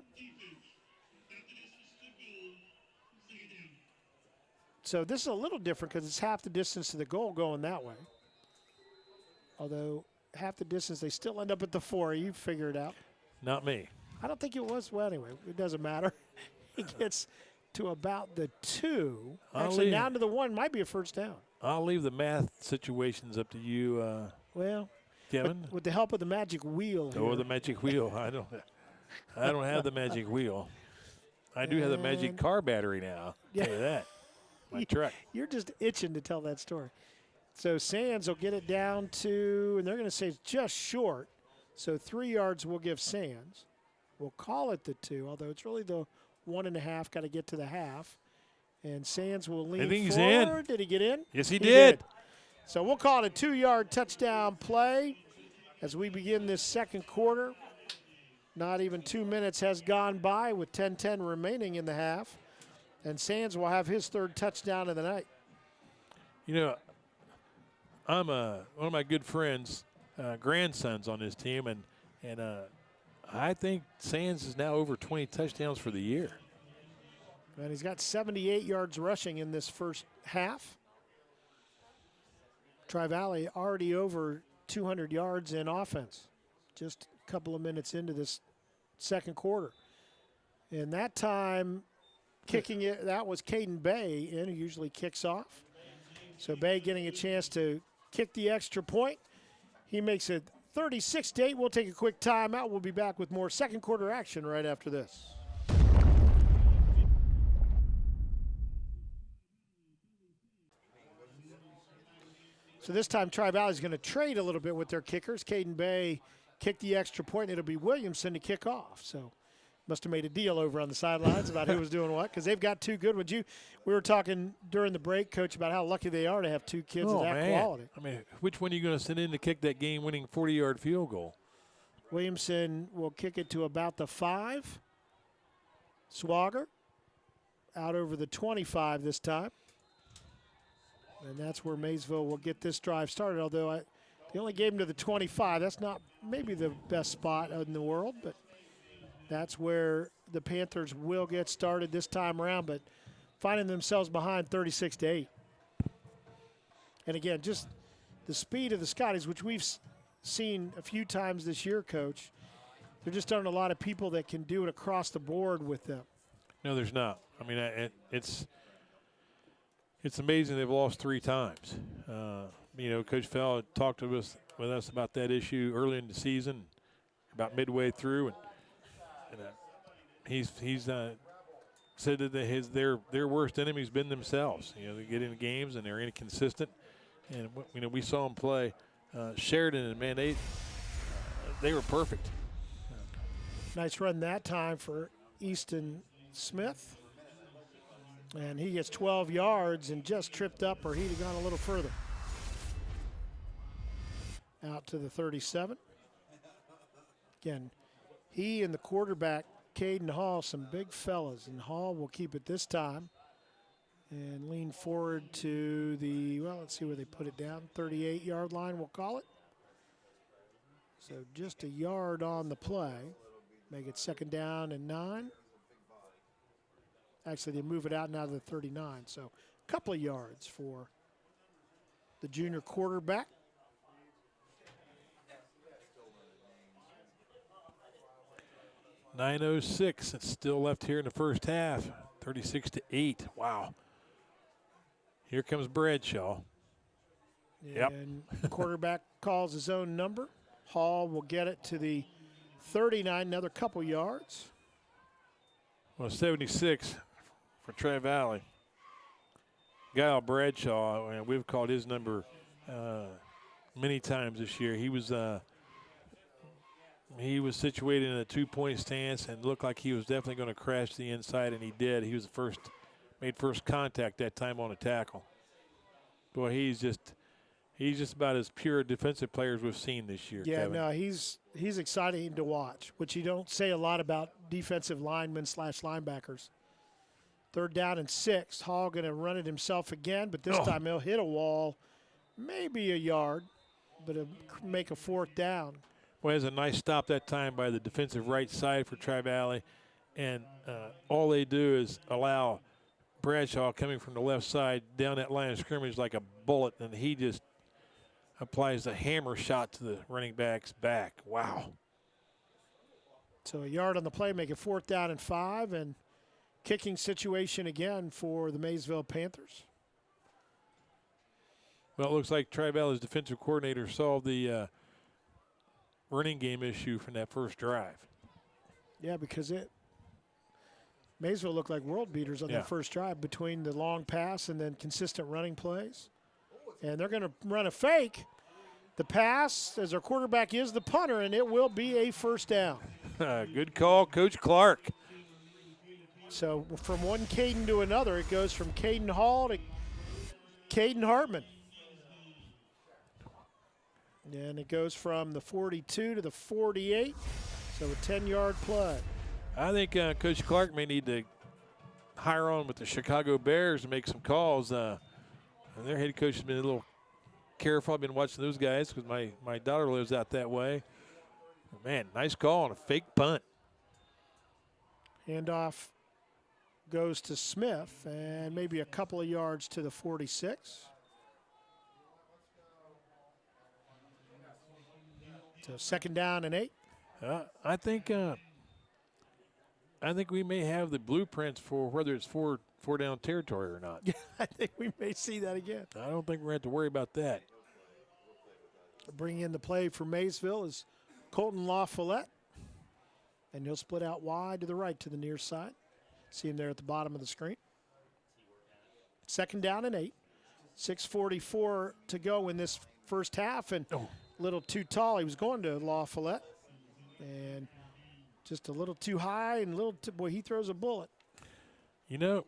So this is a little different because it's half the distance to the goal going that way. Although half the distance, they still end up at the 4. You figure it out. Not me. I don't think it was. Well, anyway, it doesn't matter. He gets to about the 2. Actually, down to the 1 might be a first down. I'll leave the math situations up to you, well, Kevin. With the help of the magic wheel. Oh, the magic wheel. I don't have the magic wheel. I do have the magic car battery now. Yeah. Tell you that. My truck. You're just itching to tell that story. So Sands will get it down to, and they're going to say it's just short. So 3 yards will give Sands. We'll call it the 2, although it's really the 1.5. Got to get to the half. And Sands will lean forward. He's in. Did he get in? Yes, he did. So we'll call it a 2-yard touchdown play as we begin this second quarter. Not even 2 minutes has gone by with 10:10 remaining in the half. And Sands will have his 3rd touchdown of the night. I'm one of my good friends' grandsons on this team, and I think Sands is now over 20 touchdowns for the year. And he's got 78 yards rushing in this first half. Tri-Valley already over 200 yards in offense, just a couple of minutes into this second quarter. And that time, kicking it, that was Caden Bay in, who usually kicks off. So Bay getting a chance to kick the extra point. He makes it 36-8. We'll take a quick timeout. We'll be back with more second quarter action right after this. So this time Tri-Valley is going to trade a little bit with their kickers. Caden Bay kicked the extra point, and it'll be Williamson to kick off. So must have made a deal over on the sidelines about who was doing what, because they've got 2 good ones. We were talking during the break, Coach, about how lucky they are to have 2 kids of that quality. I mean, which one are you going to send in to kick that game-winning 40-yard field goal? Williamson will kick it to about the 5. Swagger out over the 25 this time. And that's where Maysville will get this drive started, although they only gave him to the 25. That's not maybe the best spot in the world, but that's where the Panthers will get started this time around, but finding themselves behind 36-8. And again, just the speed of the Scotties, which we've seen a few times this year, Coach. There just aren't a lot of people that can do it across the board with them. No, there's not. I mean, it's amazing they've lost 3 times. You know, Coach Fell talked to us about that issue early in the season, about midway through, and he's said that their worst enemy's been themselves. You know, they get in games and they're inconsistent, and you know, we saw them play Sheridan, and man, they were perfect. Nice run that time for Easton Smith. And he gets 12 yards and just tripped up, or he'd have gone a little further. Out to the 37. Again, he and the quarterback, Caden Hall, some big fellas. And Hall will keep it this time and lean forward to the, well, let's see where they put it down, 38-yard line, we'll call it. So just a yard on the play. Make it 2nd down and 9. Actually, they move it out now to the 39. So a couple of yards for the junior quarterback. .906. It's still left here in the first half. 36-8. Wow. Here comes Bradshaw. And the quarterback calls his own number. Hall will get it to the 39, another couple yards. Well, 76 for Tri Valley. Guy Bradshaw, we've called his number many times this year. He was situated in a 2-point stance and looked like he was definitely going to crash the inside, and he did. He was made first contact that time on a tackle. Boy, he's just about as pure a defensive player as we've seen this year. Yeah, Kevin. no, he's exciting to watch, which you don't say a lot about defensive linemen / linebackers. 3rd down and 6. Hall going to run it himself again, but this time he'll hit a wall, maybe a yard, but it'll make a 4th down. Well, there's a nice stop that time by the defensive right side for Tri Valley, and all they do is allow Bradshaw coming from the left side down that line of scrimmage like a bullet, and he just applies the hammer shot to the running back's back. Wow. So a yard on the play, make it 4th down and 5, and kicking situation again for the Maysville Panthers. Well, it looks like Tri Valley's defensive coordinator solved the running game issue from that first drive. Yeah, because Maysville looked like world beaters on that first drive between the long pass and then consistent running plays. And they're going to run a fake. The pass, as our quarterback is the punter, and it will be a 1st down. Good call, Coach Clark. So from one Caden to another, it goes from Caden Hall to Caden Hartman. And it goes from the 42 to the 48, so a 10-yard play. I think Coach Clark may need to hire on with the Chicago Bears to make some calls. Their head coach has been a little careful. I've been watching those guys because my daughter lives out that way. Man, nice call on a fake punt. Handoff goes to Smith, and maybe a couple of yards to the 46. So 2nd down and 8. I think we may have the blueprints for whether it's four down territory or not. Yeah, I think we may see that again. I don't think we're going to have to worry about that. Bringing in the play for Maysville is Colton LaFollette. And he'll split out wide to the right to the near side. See him there at the bottom of the screen. 2nd down and 8. 6:44 to go in this first half. And a little too tall. He was going to LaFollette. And just a little too high and boy, he throws a bullet. You know,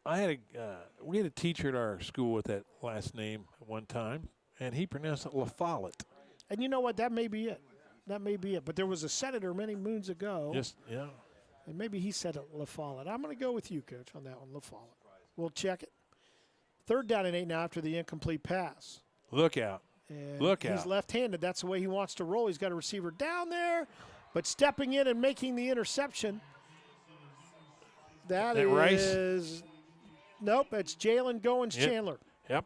we had a teacher at our school with that last name at one time, and he pronounced it LaFollette. And you know what? That may be it. That may be it. But there was a senator many moons ago. Just, yeah. And maybe he said it LaFollette. I'm going to go with you, Coach, on that one, LaFollette. We'll check it. 3rd down and 8 now after the incomplete pass. Look out. And Look out. He's left-handed. That's the way he wants to roll. He's got a receiver down there, but stepping in and making the interception That Rice? is – nope, it's Jalen Goins-Chandler. Yep.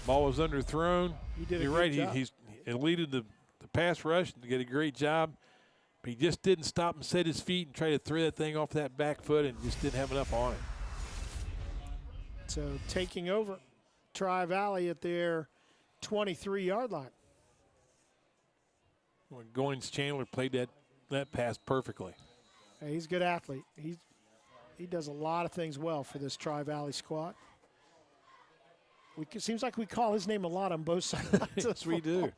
Ball was underthrown. He did a You're good right. job. He's eluded the pass rush to get a great job. But he just didn't stop and set his feet and try to throw that thing off that back foot and just didn't have enough on it. So taking over Tri-Valley at their 23-yard line. Well, Goins-Chandler played that pass perfectly. Hey, he's a good athlete. He does a lot of things well for this Tri-Valley squad. Seems like we call his name a lot on both sides. Yes, we do.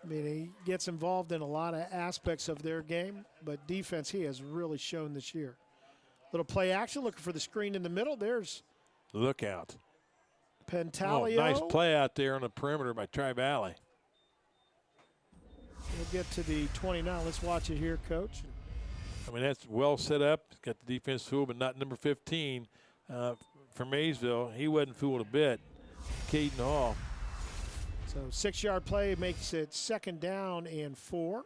I mean, he gets involved in a lot of aspects of their game, but defense he has really shown this year. Little play action, looking for the screen in the middle. There's Look out. Pantaleo. Oh, nice play out there on the perimeter by Tri-Valley. We'll get to the 29. Let's watch it here, Coach. I mean, that's well set up. It's got the defense fooled, but not number 15 for Maysville. He wasn't fooled a bit. Caden Hall. So 6-yard play makes it 2nd down and 4.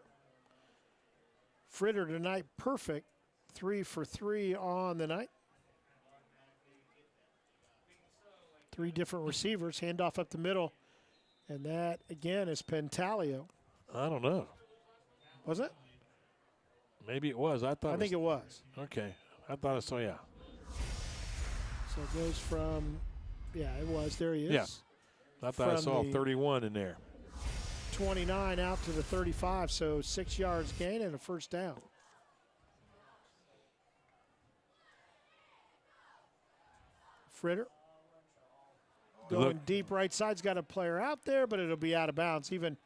Fritter tonight perfect. 3 for 3 on the night. 3 different receivers. Handoff up the middle. And that, again, is Pantaleo. I don't know. Was it? Maybe it was. I think it was. Okay. I thought I saw, yeah. So it goes from, yeah, it was. There he is. Yeah. I thought I From saw the 31 in there. 29 out to the 35. So 6 yards gain and a 1st down. Fritter going deep right side's got a player out there, but it'll be out of bounds. Even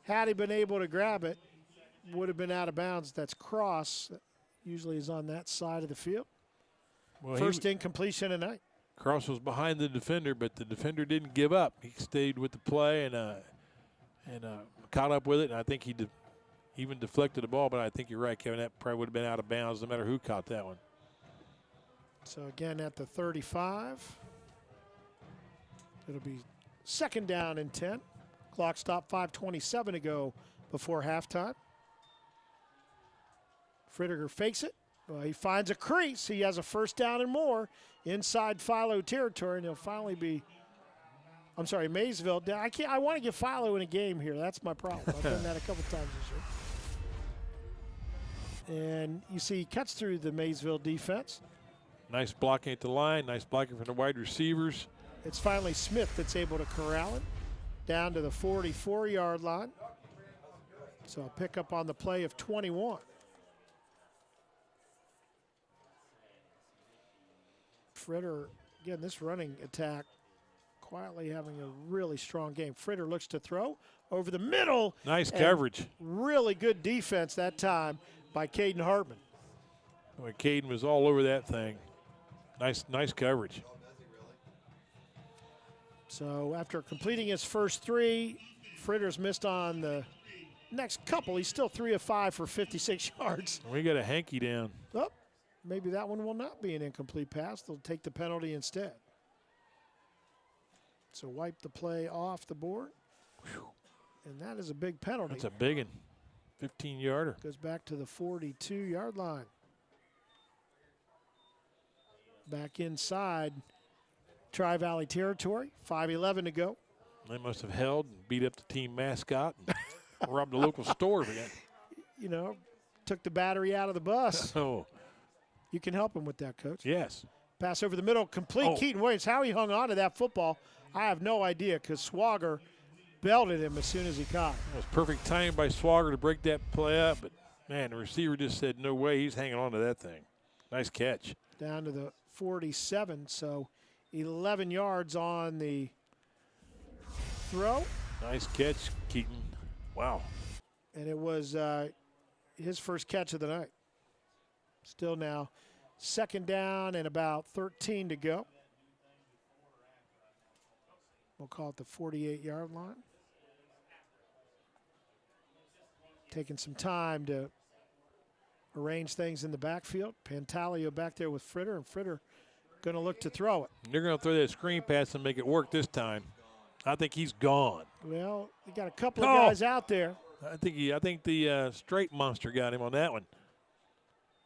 had he been able to grab it, would have been out of bounds. That's Cross. Usually is on that side of the field. Well, First incompletion tonight. Cross was behind the defender, but the defender didn't give up. He stayed with the play and caught up with it. And I think he even deflected the ball, but I think you're right, Kevin. That probably would have been out of bounds no matter who caught that one. So again at the 35. It'll be 2nd down and 10. Clock stop, 5:27 to go before halftime. Fritter fakes it. Well, he finds a crease. He has a 1st down and more inside Philo territory, and he'll finally be. I'm sorry, Maysville. I want to get Philo in a game here. That's my problem. I've done that a couple times this year. And you see, he cuts through the Maysville defense. Nice blocking at the line. Nice blocking from the wide receivers. It's finally Smith that's able to corral it down to the 44-yard line. So a pickup on the play of 21. Fritter, again, this running attack quietly having a really strong game. Fritter looks to throw over the middle. Nice coverage. Really good defense that time by Caden Hartman. Well, Caden was all over that thing. Nice coverage. So after completing his first 3, Fritter's missed on the next couple. He's still 3 of 5 for 56 yards. We got a hanky down. Oh, maybe that one will not be an incomplete pass. They'll take the penalty instead. So wipe the play off the board. Whew. And that is a big penalty. That's a big one. 15-yarder. Goes back to the 42-yard line. Back inside Tri-Valley territory. 5:11 to go. They must have held and beat up the team mascot and robbed the local store again. You know, took the battery out of the bus. Oh. You can help him with that, Coach. Yes. Pass over the middle, complete. Oh. Keaton Williams, how he hung on to that football, I have no idea, because Swagger belted him as soon as he caught it. It was perfect timing by Swagger to break that play up, but, man, the receiver just said, no way, he's hanging on to that thing. Nice catch. Down to the 47, so 11 yards on the throw. Nice catch, Keaton. Wow. And it was his first catch of the night. Still now 2nd down and about 13 to go. We'll call it the 48-yard line. Taking some time to arrange things in the backfield. Pantaleo back there with Fritter, and Fritter going to look to throw it. They're going to throw that screen pass and make it work this time. I think he's gone. Well, you got a couple of guys out there. I think the straight monster got him on that one.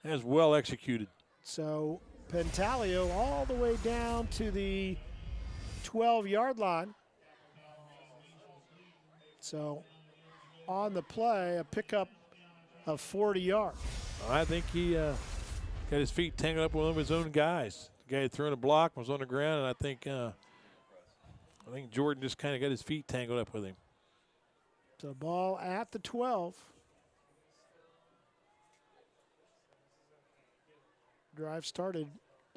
That was well executed. So Pantaleo all the way down to the 12-yard line. So on the play, a pickup of 40 yards. I think he got his feet tangled up with one of his own guys. The guy had thrown a block, was on the ground, and I think Jordan just kind of got his feet tangled up with him. So ball at the 12. Drive started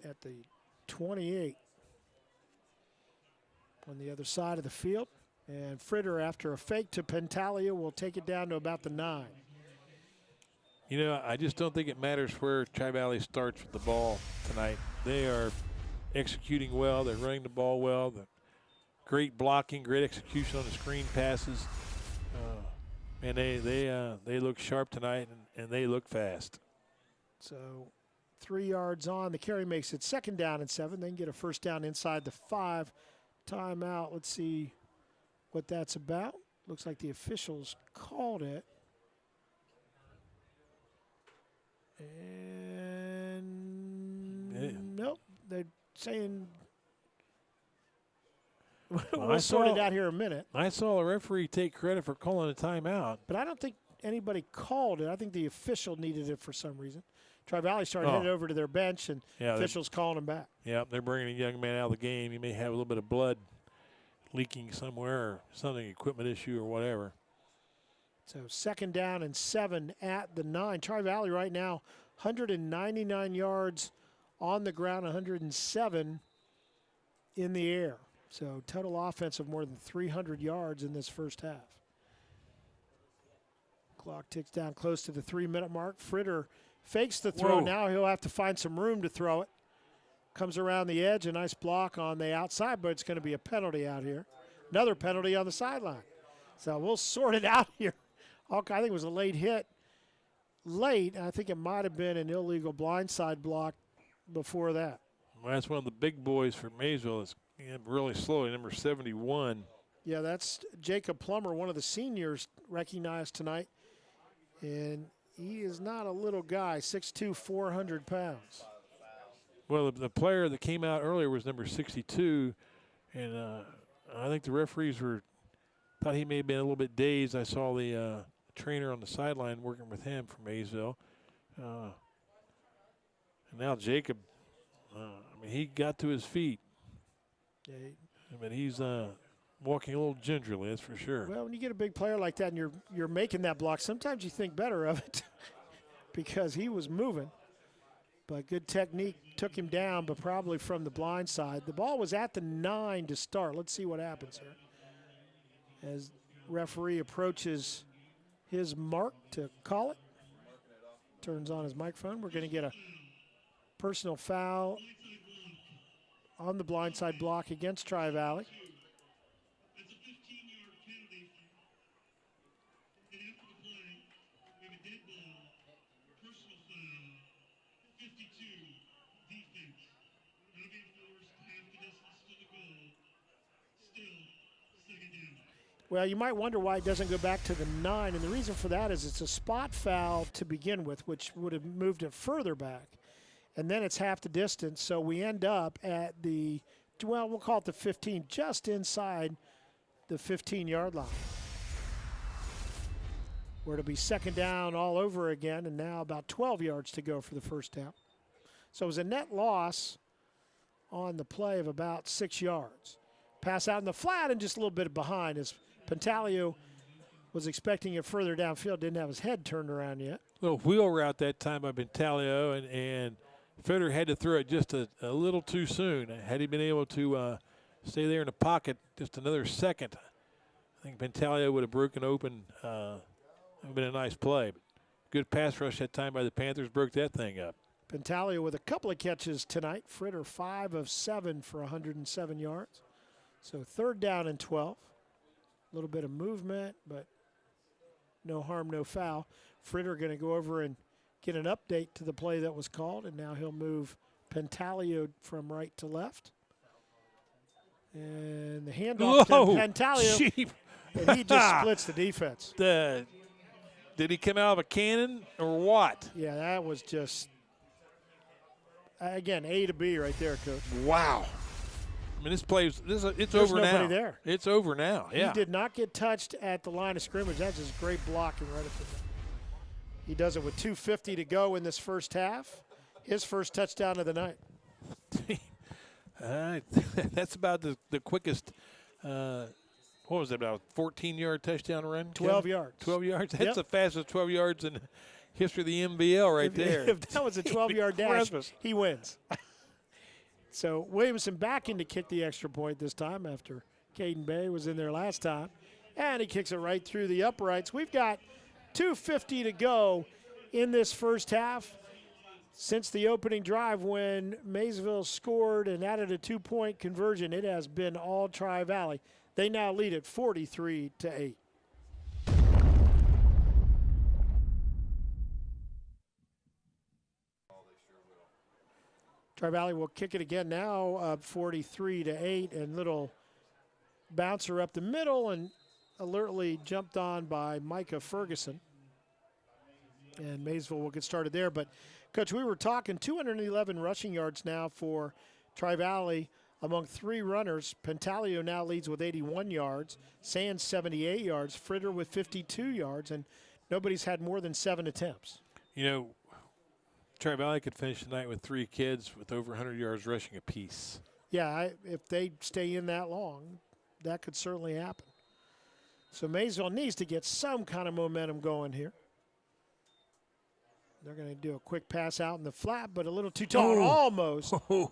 at the 28 on the other side of the field. And Fritter, after a fake to Pantaleo, will take it down to about the 9. You know, I just don't think it matters where Tri-Valley starts with the ball tonight. They are executing well. They're running the ball well. The great blocking, great execution on the screen passes. And they look sharp tonight, and they look fast. So 3 yards on. The carry makes it 2nd down and 7. They can get a first down inside the 5. Timeout. Let's see what that's about. Looks like the officials called it. And nope, they're saying we'll sort it out here in a minute. I saw a referee take credit for calling a timeout. But I don't think anybody called it. I think the official needed it for some reason. Tri-Valley started heading over to their bench, and officials calling them back. Yeah, they're bringing a young man out of the game. He may have a little bit of blood leaking somewhere or something, equipment issue or whatever. So 2nd down and 7 at the 9. Tri-Valley right now, 199 yards on the ground, 107 in the air. So total offense of more than 300 yards in this first half. Clock ticks down close to the 3-minute mark. Fritter fakes the throw. Whoa. Now he'll have to find some room to throw it. Comes around the edge, a nice block on the outside, but it's going to be a penalty out here. Another penalty on the sideline. So we'll sort it out here. I think it was a late hit. I think it might have been an illegal blindside block before that. Well, that's one of the big boys for Maysville. It's really slow, number 71. Yeah, that's Jacob Plummer, one of the seniors recognized tonight. And he is not a little guy, 6'2", 400 pounds. Well, the player that came out earlier was number 62, and I think the referees thought he may have been a little bit dazed. I saw the trainer on the sideline working with him from Maysville. And now Jacob, he got to his feet. Yeah, he's walking a little gingerly, that's for sure. Well, when you get a big player like that and you're making that block, sometimes you think better of it because he was moving. But good technique took him down, but probably from the blind side. The ball was at the 9 to start. Let's see what happens here. As referee approaches his mark to call it. Turns on his microphone. We're going to get a personal foul on the blindside block against Tri-Valley. Well, you might wonder why it doesn't go back to the 9, and the reason for that is it's a spot foul to begin with, which would have moved it further back. And then it's half the distance, so we end up at the, well, we'll call it the 15, just inside the 15-yard line. Where it'll be 2nd down all over again, and now about 12 yards to go for the first down. So it was a net loss on the play of about 6 yards. Pass out in the flat and just a little bit behind as Pantaleo was expecting it further downfield, didn't have his head turned around yet. Little wheel route that time by Pantaleo, and Fritter had to throw it just a little too soon. Had he been able to stay there in the pocket just another second, I think Pantaleo would have broken open. It would have been a nice play. But good pass rush that time by the Panthers, broke that thing up. Pantaleo with a couple of catches tonight. Fritter 5 of 7 for 107 yards. So 3rd down and 12. A little bit of movement, but no harm, no foul. Fritter going to go over and get an update to the play that was called, and now he'll move Pantaleo from right to left. And the handoff to Pantaleo, and he just splits the defense. Did he come out of a cannon or what? Yeah, that was just Again, A to B right there, Coach. Wow. I mean, it's There's over now. nobody there. It's over now. Yeah. He did not get touched at the line of scrimmage. That's just great blocking right at the net. He does it with 2:50 to go in this first half. His first touchdown of the night. That's about the quickest. What was it, about a 14-yard touchdown run? 12 yards. 12 yards? That's Yep. the fastest 12 yards in history of the MVL right there. If that was a 12-yard dash, he wins. So Williamson back in to kick the extra point this time after Caden Bay was in there last time. And he kicks it right through the uprights. We've got 2:50 to go in this first half. Since the opening drive when Maysville scored and added a 2-point conversion, it has been all Tri-Valley. They now lead it 43-8. Tri-Valley will kick it again now, up 43-8, and little bouncer up the middle and alertly jumped on by Micah Ferguson. And Maysville will get started there. But, Coach, we were talking 211 rushing yards now for Tri-Valley among 3 runners. Pantaleo now leads with 81 yards, Sands 78 yards, Fritter with 52 yards, and nobody's had more than 7 attempts. You know, Tri-Valley could finish tonight with 3 kids with over 100 yards rushing apiece. Yeah, if they stay in that long, that could certainly happen. So Maysville needs to get some kind of momentum going here. They're going to do a quick pass out in the flat, but a little too tall.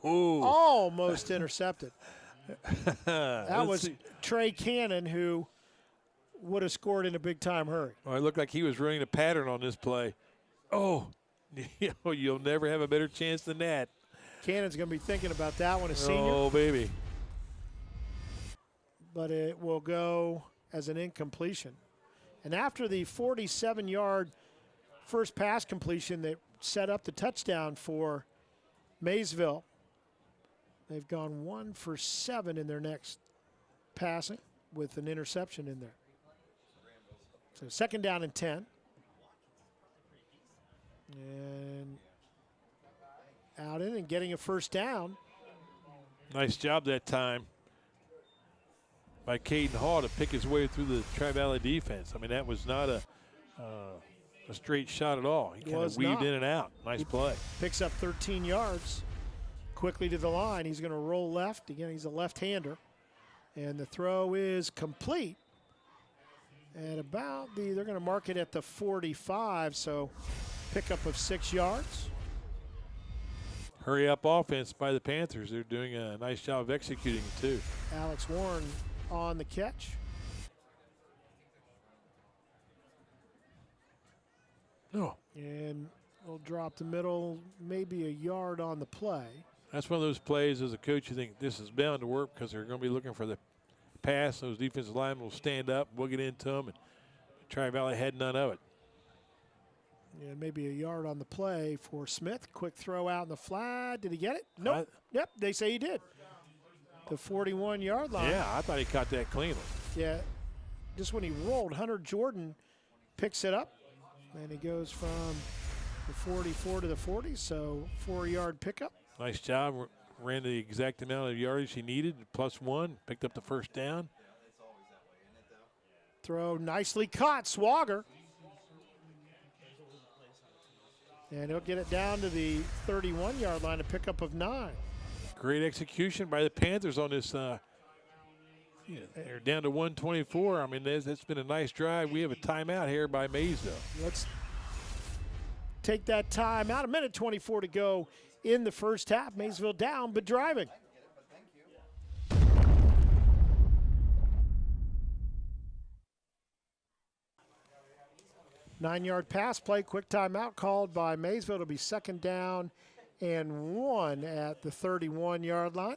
Almost intercepted. That was Trey Cannon, who would have scored in a big-time hurry. Oh, it looked like he was running a pattern on this play. Oh, you'll never have a better chance than that. Cannon's going to be thinking about that one, a senior. Oh, baby. But it will go as an incompletion. And after the 47-yard first pass completion that set up the touchdown for Maysville, they've gone 1 for 7 in their next passing with an interception in there. So 2nd down and 10. And out in and getting a first down. Nice job that time by Caden Hall to pick his way through the Tri-Valley defense. I mean, that was not a straight shot at all. He kind of weaved in and out. Nice play. Picks up 13 yards quickly to the line. He's going to roll left. Again, he's a left-hander. And the throw is complete. And they're going to mark it at the 45, so pickup of 6 yards. Hurry up offense by the Panthers. They're doing a nice job of executing it too. Alex Warren on the catch. No. And we'll drop the middle, maybe a yard on the play. That's one of those plays as a coach you think this is bound to work because they're going to be looking for the pass. Those defensive linemen will stand up. We'll get into them. And Tri-Valley had none of it. And maybe a yard on the play for Smith. Quick throw out in the flat. Did he get it? Nope. Yep, they say he did. The 41-yard line. Yeah, I thought he caught that cleanly. Yeah, just when he rolled, Hunter Jordan picks it up. And he goes from the 44 to the 40, so 4-yard pickup. Nice job. Ran the exact amount of yardage he needed, +1. Picked up the first down. Throw nicely caught, Swagger. And he'll get it down to the 31-yard line, a pickup of 9. Great execution by the Panthers on this. They're down to 124. I mean, that's been a nice drive. We have a timeout here by Maysville. Let's take that time out. 1:24 to go in the first half. Maysville down, but driving. Nine-yard pass play, quick timeout called by Maysville. It'll be 2nd down and 1 at the 31-yard line.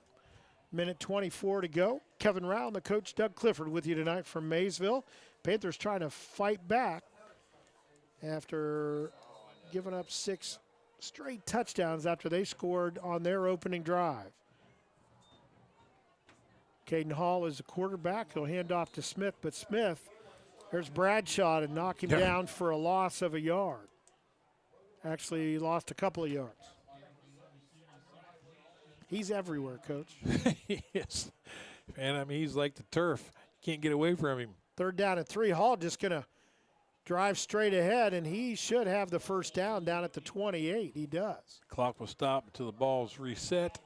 1:24 to go. Kevin Rao and the coach Doug Clifford with you tonight from Maysville. Panthers trying to fight back after giving up 6 straight touchdowns after they scored on their opening drive. Caden Hall is the quarterback. He'll hand off to Smith, but Smith, there's Bradshaw to knock him down for a loss of a yard. Actually, he lost a couple of yards. He's everywhere, Coach. Yes. And, I mean, he's like the turf. You can't get away from him. 3rd down and 3. Hall just going to drive straight ahead, and he should have the first down at the 28. He does. Clock will stop until the ball's reset.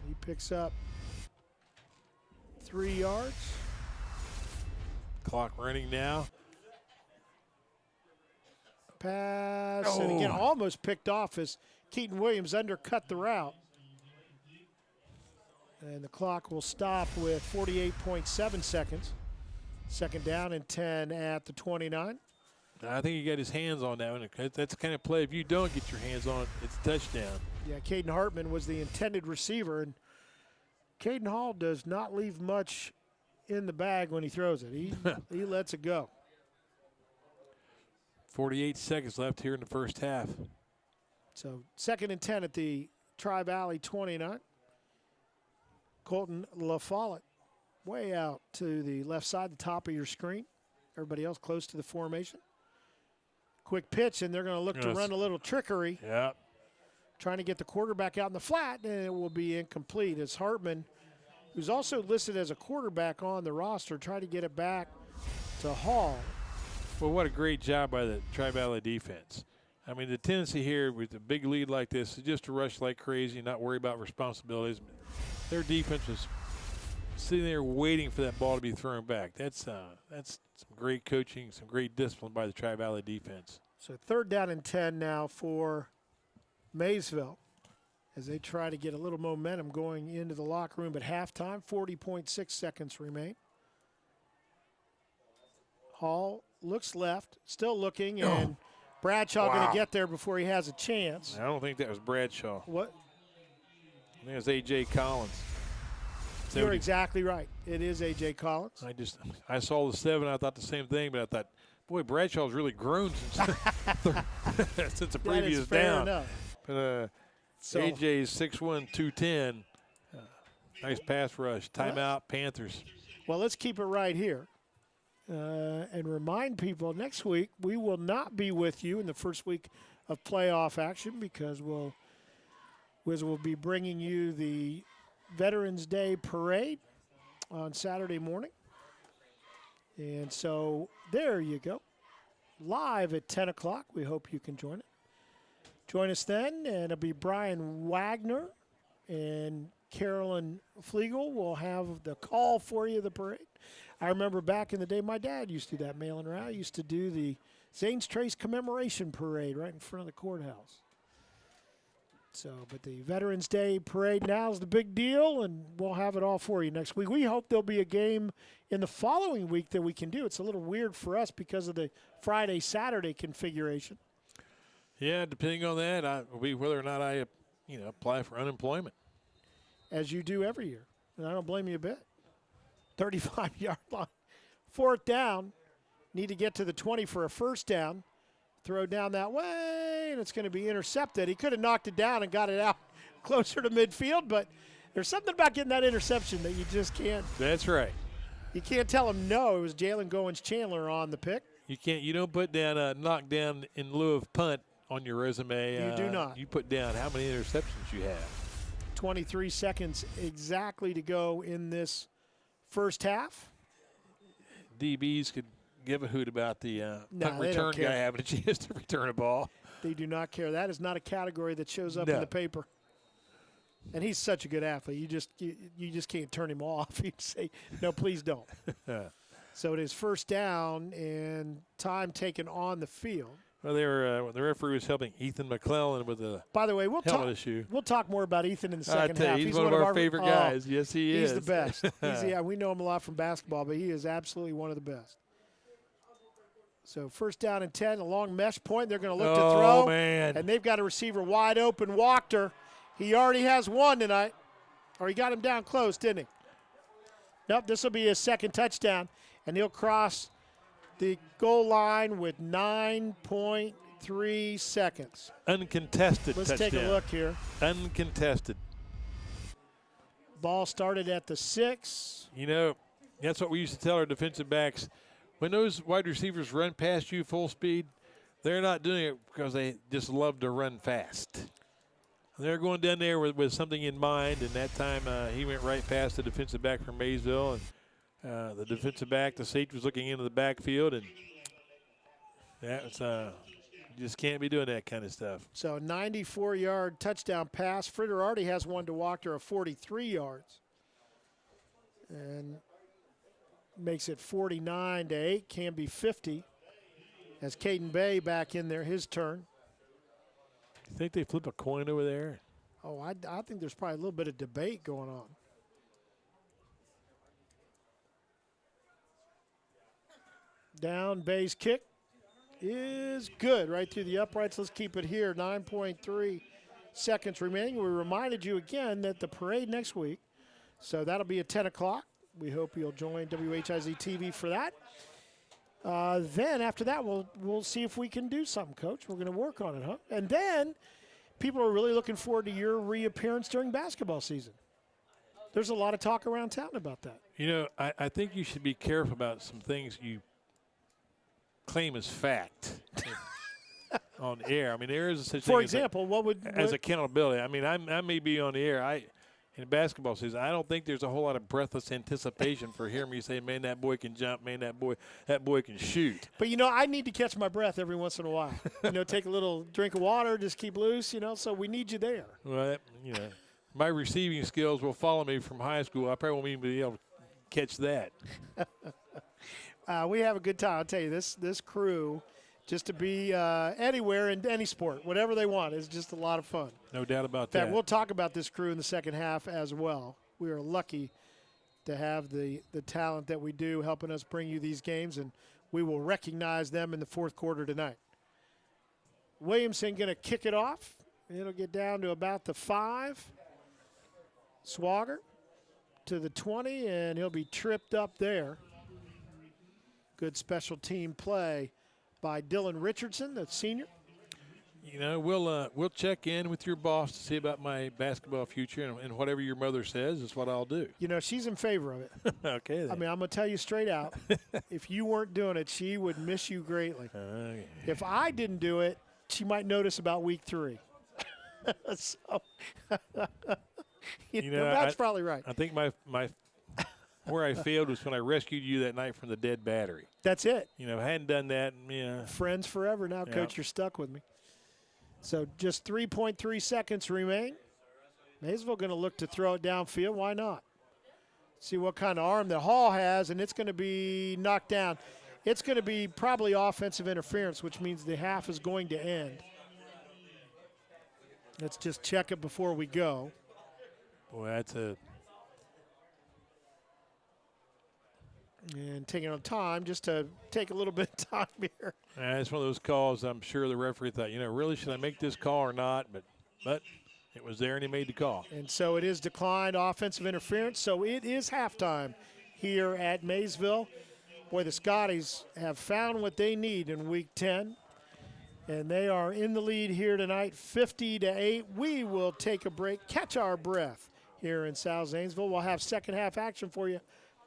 He picks up 3 yards. Clock running now. Pass, and again, almost picked off as Keaton Williams undercut the route. And the clock will stop with 48.7 seconds. 2nd down and 10 at the 29. I think he got his hands on that one. That's the kind of play, if you don't get your hands on it, it's a touchdown. Yeah, Caden Hartman was the intended receiver, and Caden Hall does not leave much in the bag when he throws it. He lets it go. 48 seconds left here in the first half. So 2nd and 10 at the Tri-Valley 29. Colton LaFollette way out to the left side, the top of your screen. Everybody else close to the formation. Quick pitch, and they're going to look to run a little trickery. Yeah. Trying to get the quarterback out in the flat, and it will be incomplete as Hartman, who's also listed as a quarterback on the roster, try to get it back to Hall. Well, what a great job by the Tri-Valley defense. I mean, the tendency here with a big lead like this is just to rush like crazy, not worry about responsibilities. Their defense was sitting there waiting for that ball to be thrown back. That's some great coaching, some great discipline by the Tri-Valley defense. So 3rd down and 10 now for Maysville as they try to get a little momentum going into the locker room at halftime. 40.6 seconds remain. Hall looks left, still looking, and Bradshaw going to get there before he has a chance. I don't think that was Bradshaw. What? I think it was A.J. Collins. You're exactly right. It is A.J. Collins. I saw the 7. I thought the same thing, but I thought, boy, Bradshaw's really grown since the previous down. Enough. But A.J.'s 6'1", 210. Nice pass rush. Timeout, Panthers. Well, let's keep it right here. And remind people, next week we will not be with you in the first week of playoff action because WHIZ will be bringing you the Veterans Day Parade on Saturday morning. And so there you go. Live at 10 o'clock. We hope you can join it. Join us then, and it'll be Brian Wagner and Carolyn Flegel will have the call for you, the parade. I remember back in the day, my dad used to do that mail-in route. I used to do the Zane's Trace Commemoration Parade right in front of the courthouse. So, but the Veterans Day Parade now is the big deal, and we'll have it all for you next week. We hope there'll be a game in the following week that we can do. It's a little weird for us because of the Friday-Saturday configuration. Yeah, depending on that, will be whether or not I, apply for unemployment. As you do every year, and I don't blame you a bit. 35-yard line. 4th down. Need to get to the 20 for a first down. Throw down that way, and it's going to be intercepted. He could have knocked it down and got it out closer to midfield, but there's something about getting that interception that you just can't. That's right. You can't tell him no. It was Jalen Goins-Chandler on the pick. You don't put down a knockdown in lieu of punt on your resume. You do not. You put down how many interceptions you have. 23 seconds exactly to go in this first half. DBs could give a hoot about the punt they return don't care. guy having a chance to return a ball. They do not care. That is not a category that shows up in the paper. And he's such a good athlete. You just can't turn him off. You say, no, please don't. So it is first down and time taken on the field. Well, the referee was helping Ethan McClellan with a By the way, helmet issue. We'll talk more about Ethan in the second half. He's one of our favorite guys. Yes, he is. He's the best. We know him a lot from basketball, but he is absolutely one of the best. So first down and 10, a long mesh point. They're going to look to throw. Oh, man. And they've got a receiver wide open, Wachter. He already has one tonight. Or he got him down close, didn't he? Nope, this will be his second touchdown. And he'll cross the goal line with 9.3 seconds. Uncontested Let's touchdown. take a look here. Uncontested. Ball started at the 6. That's what we used to tell our defensive backs. When those wide receivers run past you full speed, they're not doing it because they just love to run fast. They're going down there with something in mind, and that time he went right past the defensive back from Maysville, and the defensive back, the safety, was looking into the backfield, and that's just can't be doing that kind of stuff. So 94-yard touchdown pass. Fritter already has one to Wachter of 43 yards. And makes it 49-8, can be 50. As Caden Bay back in there, his turn. You think they flip a coin over there? Oh, I think there's probably a little bit of debate going on. Down, Bay's kick is good right through the uprights. Let's keep it here. 9.3 seconds remaining. We reminded you again that the parade next week, so that'll be at 10 o'clock. We hope you'll join WHIZ-TV for that. Then after that, we'll see if we can do something, Coach. We're going to work on it, huh? And then people are really looking forward to your reappearance during basketball season. There's a lot of talk around town about that. You know, I think you should be careful about some things you claim as fact on the air. I mean, there is a such thing. For example, as accountability. I mean, I may be on the air. In basketball season, I don't think there's a whole lot of breathless anticipation for hearing me say, man, that boy can jump, man, that boy can shoot. But, I need to catch my breath every once in a while. Take a little drink of water, just keep loose, so we need you there. Well, my receiving skills will follow me from high school. I probably won't even be able to catch that. We have a good time. I'll tell you, this crew, just to be anywhere in any sport, whatever they want, is just a lot of fun. No doubt about In fact, that. we'll talk about this crew in the second half as well. We are lucky to have the talent that we do helping us bring you these games, and we will recognize them in the fourth quarter tonight. Williamson going to kick it off. It'll get down to about the 5. Swagger to the 20, and he'll be tripped up there. Good special team play by Dylan Richardson, the senior. We'll check in with your boss to see about my basketball future, and whatever your mother says is what I'll do. She's in favor of it. Okay. Then. I mean, I'm going to tell you straight out, if you weren't doing it, she would miss you greatly. Okay. If I didn't do it, she might notice about week 3. So, that's probably right. I think my where I failed was when I rescued you that night from the dead battery. That's it. If I hadn't done that, Friends forever now, yeah. Coach. You're stuck with me. So just 3.3 seconds remain. Maysville going to look to throw it downfield. Why not? See what kind of arm that Hall has, and it's going to be knocked down. It's going to be probably offensive interference, which means the half is going to end. Let's just check it before we go. Boy, that's a... And taking on time just to take a little bit of time here. It's one of those calls I'm sure the referee thought, really, should I make this call or not? But it was there and he made the call. And so it is declined offensive interference. So it is halftime here at Maysville. Boy, the Scotties have found what they need in Week 10. And they are in the lead here tonight, 50-8. We will take a break, catch our breath here in South Zanesville. We'll have second half action for you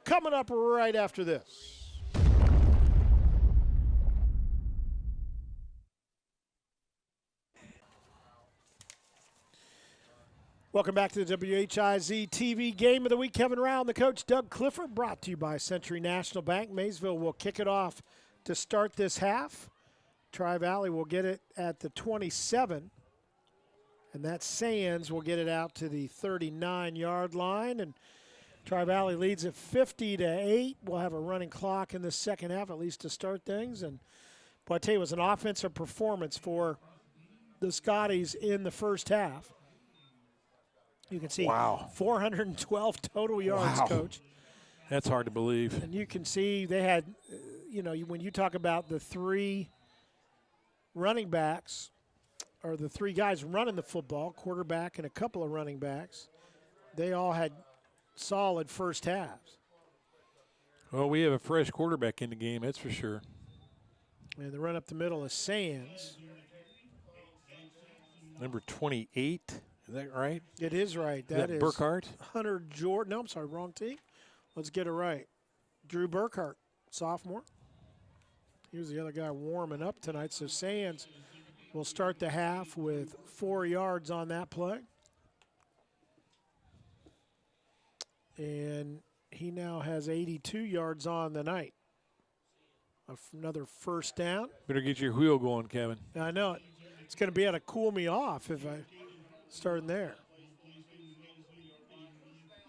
coming up right after this. Welcome back to the WHIZ-TV Game of the Week. Kevin Rao and the coach, Doug Clifford, brought to you by Century National Bank. Maysville will kick it off to start this half. Tri-Valley will get it at the 27. And that Sands will get it out to the 39-yard line. And Tri-Valley leads at 50-8. We'll have a running clock in the second half, at least to start things. And boy, I tell you, it was an offensive performance for the Scotties in the first half. You can see 412 total yards, Coach. That's hard to believe. And you can see they had, when you talk about the 3 running backs, or the 3 guys running the football, quarterback and a couple of running backs, they all had solid first halves. Well, we have a fresh quarterback in the game, that's for sure. And the run up the middle is Sands. Number 28, is that right? It is right. That is Burkhart? Hunter Jordan. No, I'm sorry, wrong team. Let's get it right. Drew Burkhart, sophomore. He was the other guy warming up tonight, so Sands will start the half with 4 yards on that play. And he now has 82 yards on the night. Another first down. Better get your wheel going, Kevin. I know it. It's going to be able to cool me off if I start in there.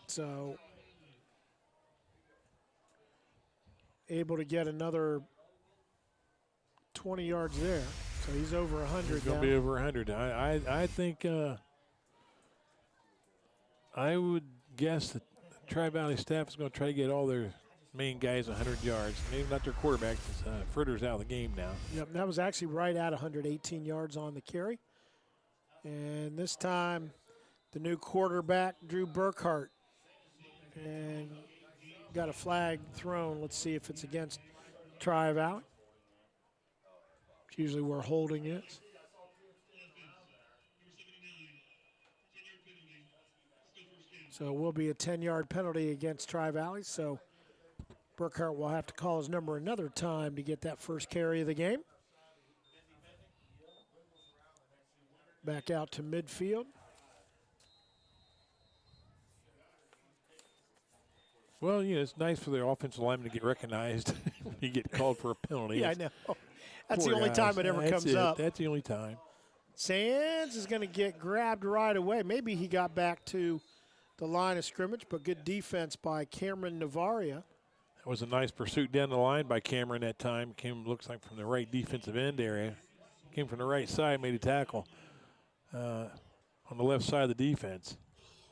So, able to get another 20 yards there. So he's over 100 He's going now. to be over 100. I think I would guess that Tri-Valley staff is going to try to get all their main guys 100 yards. Maybe not their quarterback, since Fritter's out of the game now. Yep, that was actually right at 118 yards on the carry. And this time, the new quarterback, Drew Burkhart, and got a flag thrown. Let's see if it's against Tri-Valley. It's usually where holding is. So it will be a 10-yard penalty against Tri-Valley. So Burkhart will have to call his number another time to get that first carry of the game. Back out to midfield. Well, it's nice for the offensive lineman to get recognized when you get called for a penalty. Yeah, I know. That's Poor the only guys. time it ever comes up. That's the only time. Sands is going to get grabbed right away. Maybe he got back to the line of scrimmage, but good defense by Cameron Navaria. That was a nice pursuit down the line by Cameron that time. Looks like from the right defensive end area. Came from the right side, made a tackle on the left side of the defense.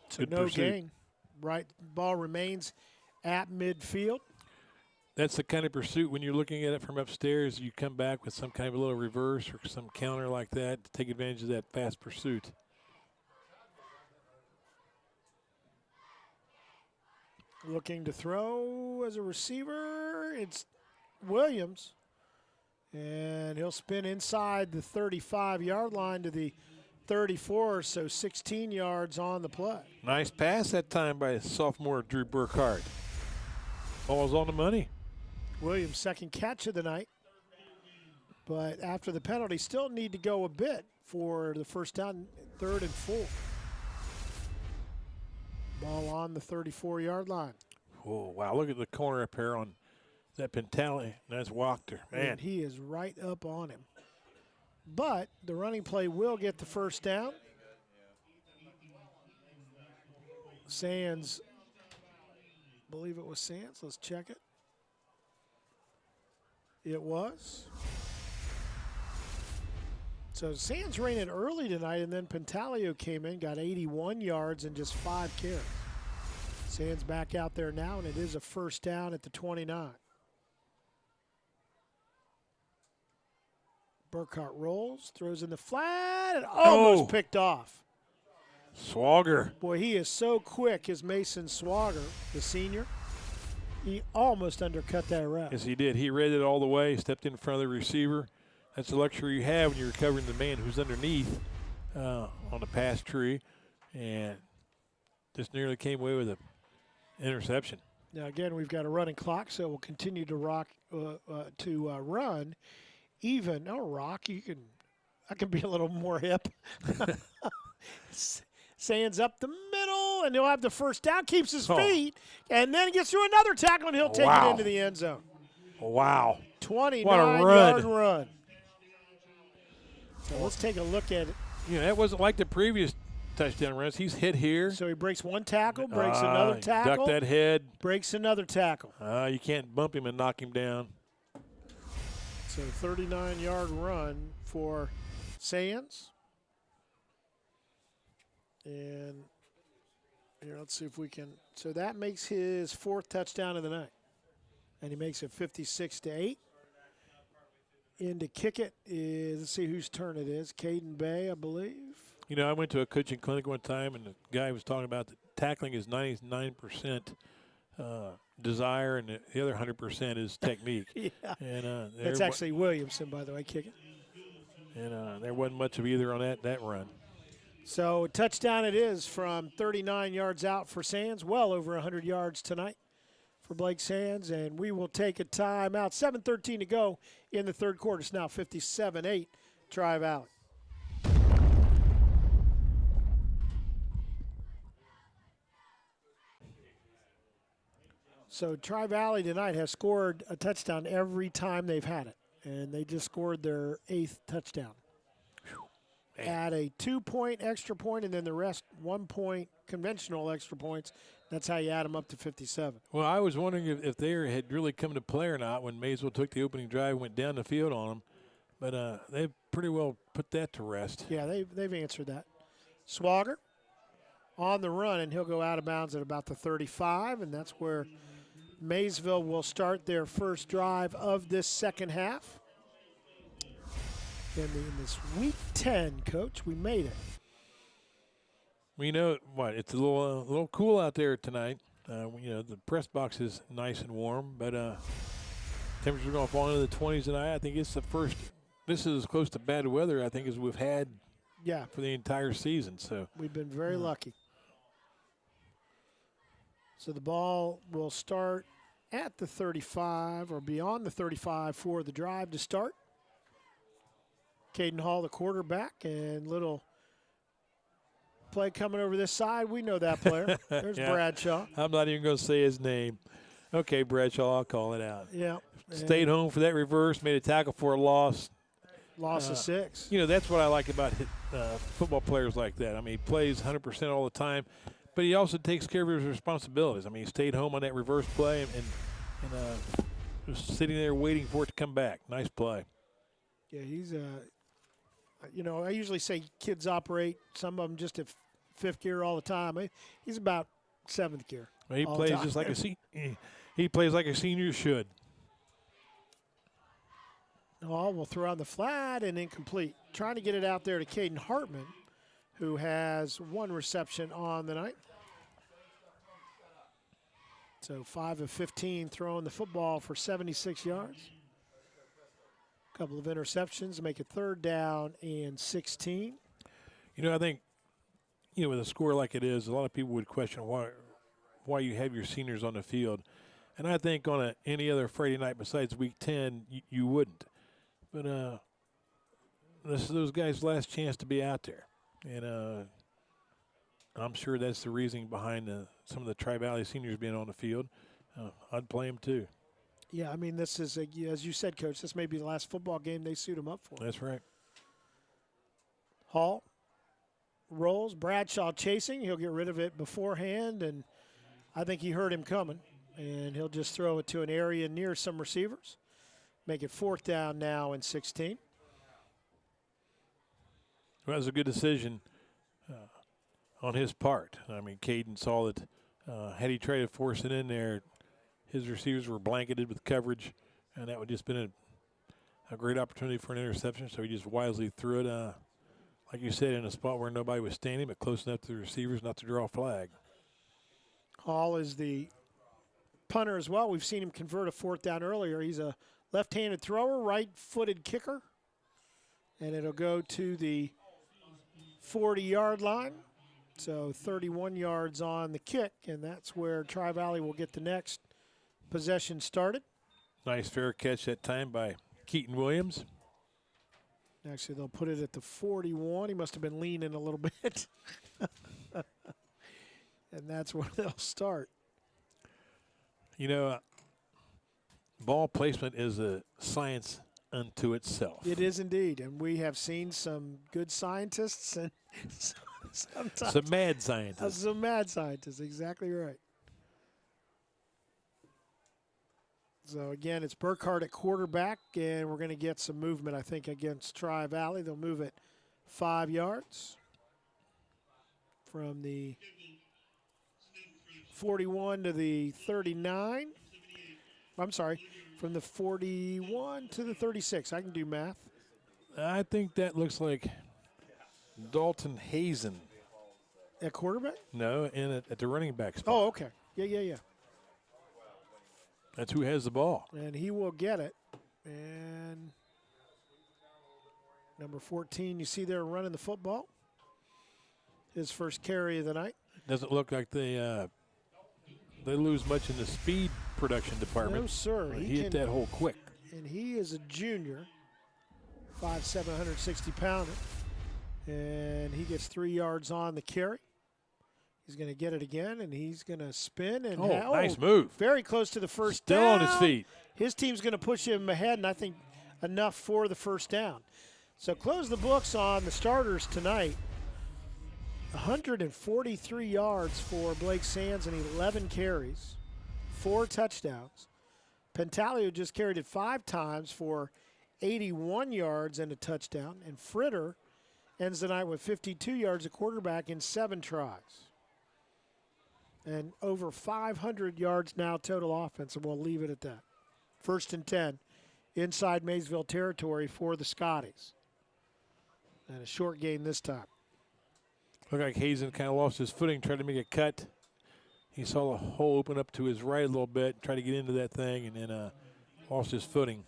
So Good no pursuit. gain. Right, ball remains at midfield. That's the kind of pursuit when you're looking at it from upstairs, you come back with some kind of a little reverse or some counter like that to take advantage of that fast pursuit. Looking to throw as a receiver, it's Williams. And he'll spin inside the 35-yard line to the 34, so 16 yards on the play. Nice pass that time by sophomore Drew Burkhart. Ball's on the money. Williams' second catch of the night. But after the penalty, still need to go a bit for the first down, 3rd and 4. Ball on the 34-yard line. Oh, wow. Look at the corner up here on that Pentale. That's Wachter. Man, And he is right up on him. But the running play will get the first down. Sands, I believe it was Sands. Let's check it. It was. So Sands ran it early tonight, and then Pentalio came in, got 81 yards and just 5 carries. Sands back out there now, and it is a first down at the 29. Burkhart rolls, throws in the flat, and almost picked off. Swagger. Boy, he is so quick, is Mason Swagger, the senior. He almost undercut that route. Yes, he did. He read it all the way, stepped in front of the receiver. That's the luxury you have when you're covering the man who's underneath on the pass tree, and just nearly came away with an interception. Now, again, we've got a running clock, so we'll continue to run. Even, rock, I can be a little more hip. Sands up the middle, and he'll have the first down, keeps his feet, and then gets through another tackle, and he'll take it into the end zone. Wow. 29-yard run. So let's take a look at it. That wasn't like the previous touchdown runs. He's hit here. So he breaks one tackle, breaks another tackle. Duck that head. Breaks another tackle. You can't bump him and knock him down. So 39-yard run for Sands. And here, let's see if we can. So that makes his 4th touchdown of the night. And he makes it 56-8. In to kick it is, let's see whose turn it is. Caden Bay, I believe. I went to a coaching clinic one time, and the guy was talking about that tackling is 99% desire, and the other 100% is technique. Yeah. And That's actually Williamson, by the way, kicking. And there wasn't much of either on that run. So touchdown it is from 39 yards out for Sands, well over 100 yards tonight for Blake Sands, and we will take a timeout. 7:13 to go in the third quarter. It's now 57-8 Tri-Valley. So Tri-Valley tonight has scored a touchdown every time they've had it, and they just scored their 8th touchdown. Add a 2-point extra point, and then the rest 1 point conventional extra points. That's how you add them up to 57. Well, I was wondering if they had really come to play or not when Maysville took the opening drive and went down the field on them. But they've pretty well put that to rest. Yeah, they've answered that. Swagger on the run, and he'll go out of bounds at about the 35, and that's where Maysville will start their first drive of this second half. In this week 10, Coach, we made it. We know what it's a little cool out there tonight. The press box is nice and warm, but temperatures are going to fall into the 20s tonight. I think it's the first. This is as close to bad weather I think as we've had. Yeah, for the entire season. So we've been very lucky. So the ball will start at the 35 or beyond the 35 for the drive to start. Caden Hall, the quarterback, and little play coming over this side. We know that player. There's yeah. Bradshaw. I'm not even going to say his name. Okay, Bradshaw, I'll call it out. Yeah. Stayed home for that reverse, made a tackle for a loss. Loss of 6. That's what I like about football players like that. I mean, he plays 100% all the time, but he also takes care of his responsibilities. I mean, he stayed home on that reverse play and just sitting there waiting for it to come back. Nice play. Yeah, he's I usually say kids operate, some of them just at 5th gear all the time. He's about 7th gear. Well, he plays just like he plays like a senior should. Hall will throw on the flat and incomplete. Trying to get it out there to Caden Hartman, who has 1 reception on the night. So 5 of 15 throwing the football for 76 yards. A couple of interceptions make it 3rd down and 16. I think, with a score like it is, a lot of people would question why you have your seniors on the field. And I think on any other Friday night besides week 10, you wouldn't. But this is those guys' last chance to be out there. And I'm sure that's the reasoning behind some of the Tri-Valley seniors being on the field. I'd play them too. Yeah, I mean, this is, as you said, Coach, this may be the last football game they suit them up for. That's right. Hall rolls. Bradshaw chasing. He'll get rid of it beforehand, and I think he heard him coming. And he'll just throw it to an area near some receivers. Make it 4th down now and 16. Well, that was a good decision on his part. I mean, Caden saw that had he tried to force it in there, his receivers were blanketed with coverage, and that would just been a great opportunity for an interception. So he just wisely threw it, like you said, in a spot where nobody was standing, but close enough to the receivers not to draw a flag. Hall is the punter as well. We've seen him convert a 4th down earlier. He's a left-handed thrower, right-footed kicker. And it'll go to the 40-yard line. So 31 yards on the kick, and that's where Tri-Valley will get the next possession started. Nice fair catch that time by Keaton Williams. Actually, they'll put it at the 41. He must have been leaning a little bit. And that's where they'll start. Ball placement is a science unto itself. It is indeed, and we have seen some good scientists and sometimes some mad scientists. Some mad scientists, exactly right. So, again, it's Burkhart at quarterback, and we're going to get some movement, I think, against Tri-Valley. They'll move it 5 yards from the 41 to the 39. I'm sorry, from the 41 to the 36. I can do math. I think that looks like Dalton Hazen. At quarterback? No, at the running back spot. Oh, okay. Yeah. That's who has the ball. And he will get it. And number 14, you see there running the football. His first carry of the night. Doesn't look like they lose much in the speed production department. No, sir. He hit that hole quick. And he is a junior, 5'7", 160-pounder. And he gets 3 yards on the carry. He's going to get it again, and he's going to spin. And nice move. Very close to the first Still down. on his feet. His team's going to push him ahead, and I think enough for the first down. So close the books on the starters tonight. 143 yards for Blake Sands and 11 carries, 4 touchdowns. Pentalio just carried it 5 times for 81 yards and a touchdown. And Fritter ends the night with 52 yards, a quarterback, in 7 tries. And over 500 yards now total offense, and we'll leave it at that. 1st and 10 inside Maysville territory for the Scotties. And a short gain this time. Looked like Hazen kind of lost his footing, tried to make a cut. He saw the hole open up to his right a little bit, tried to get into that thing, and then lost his footing.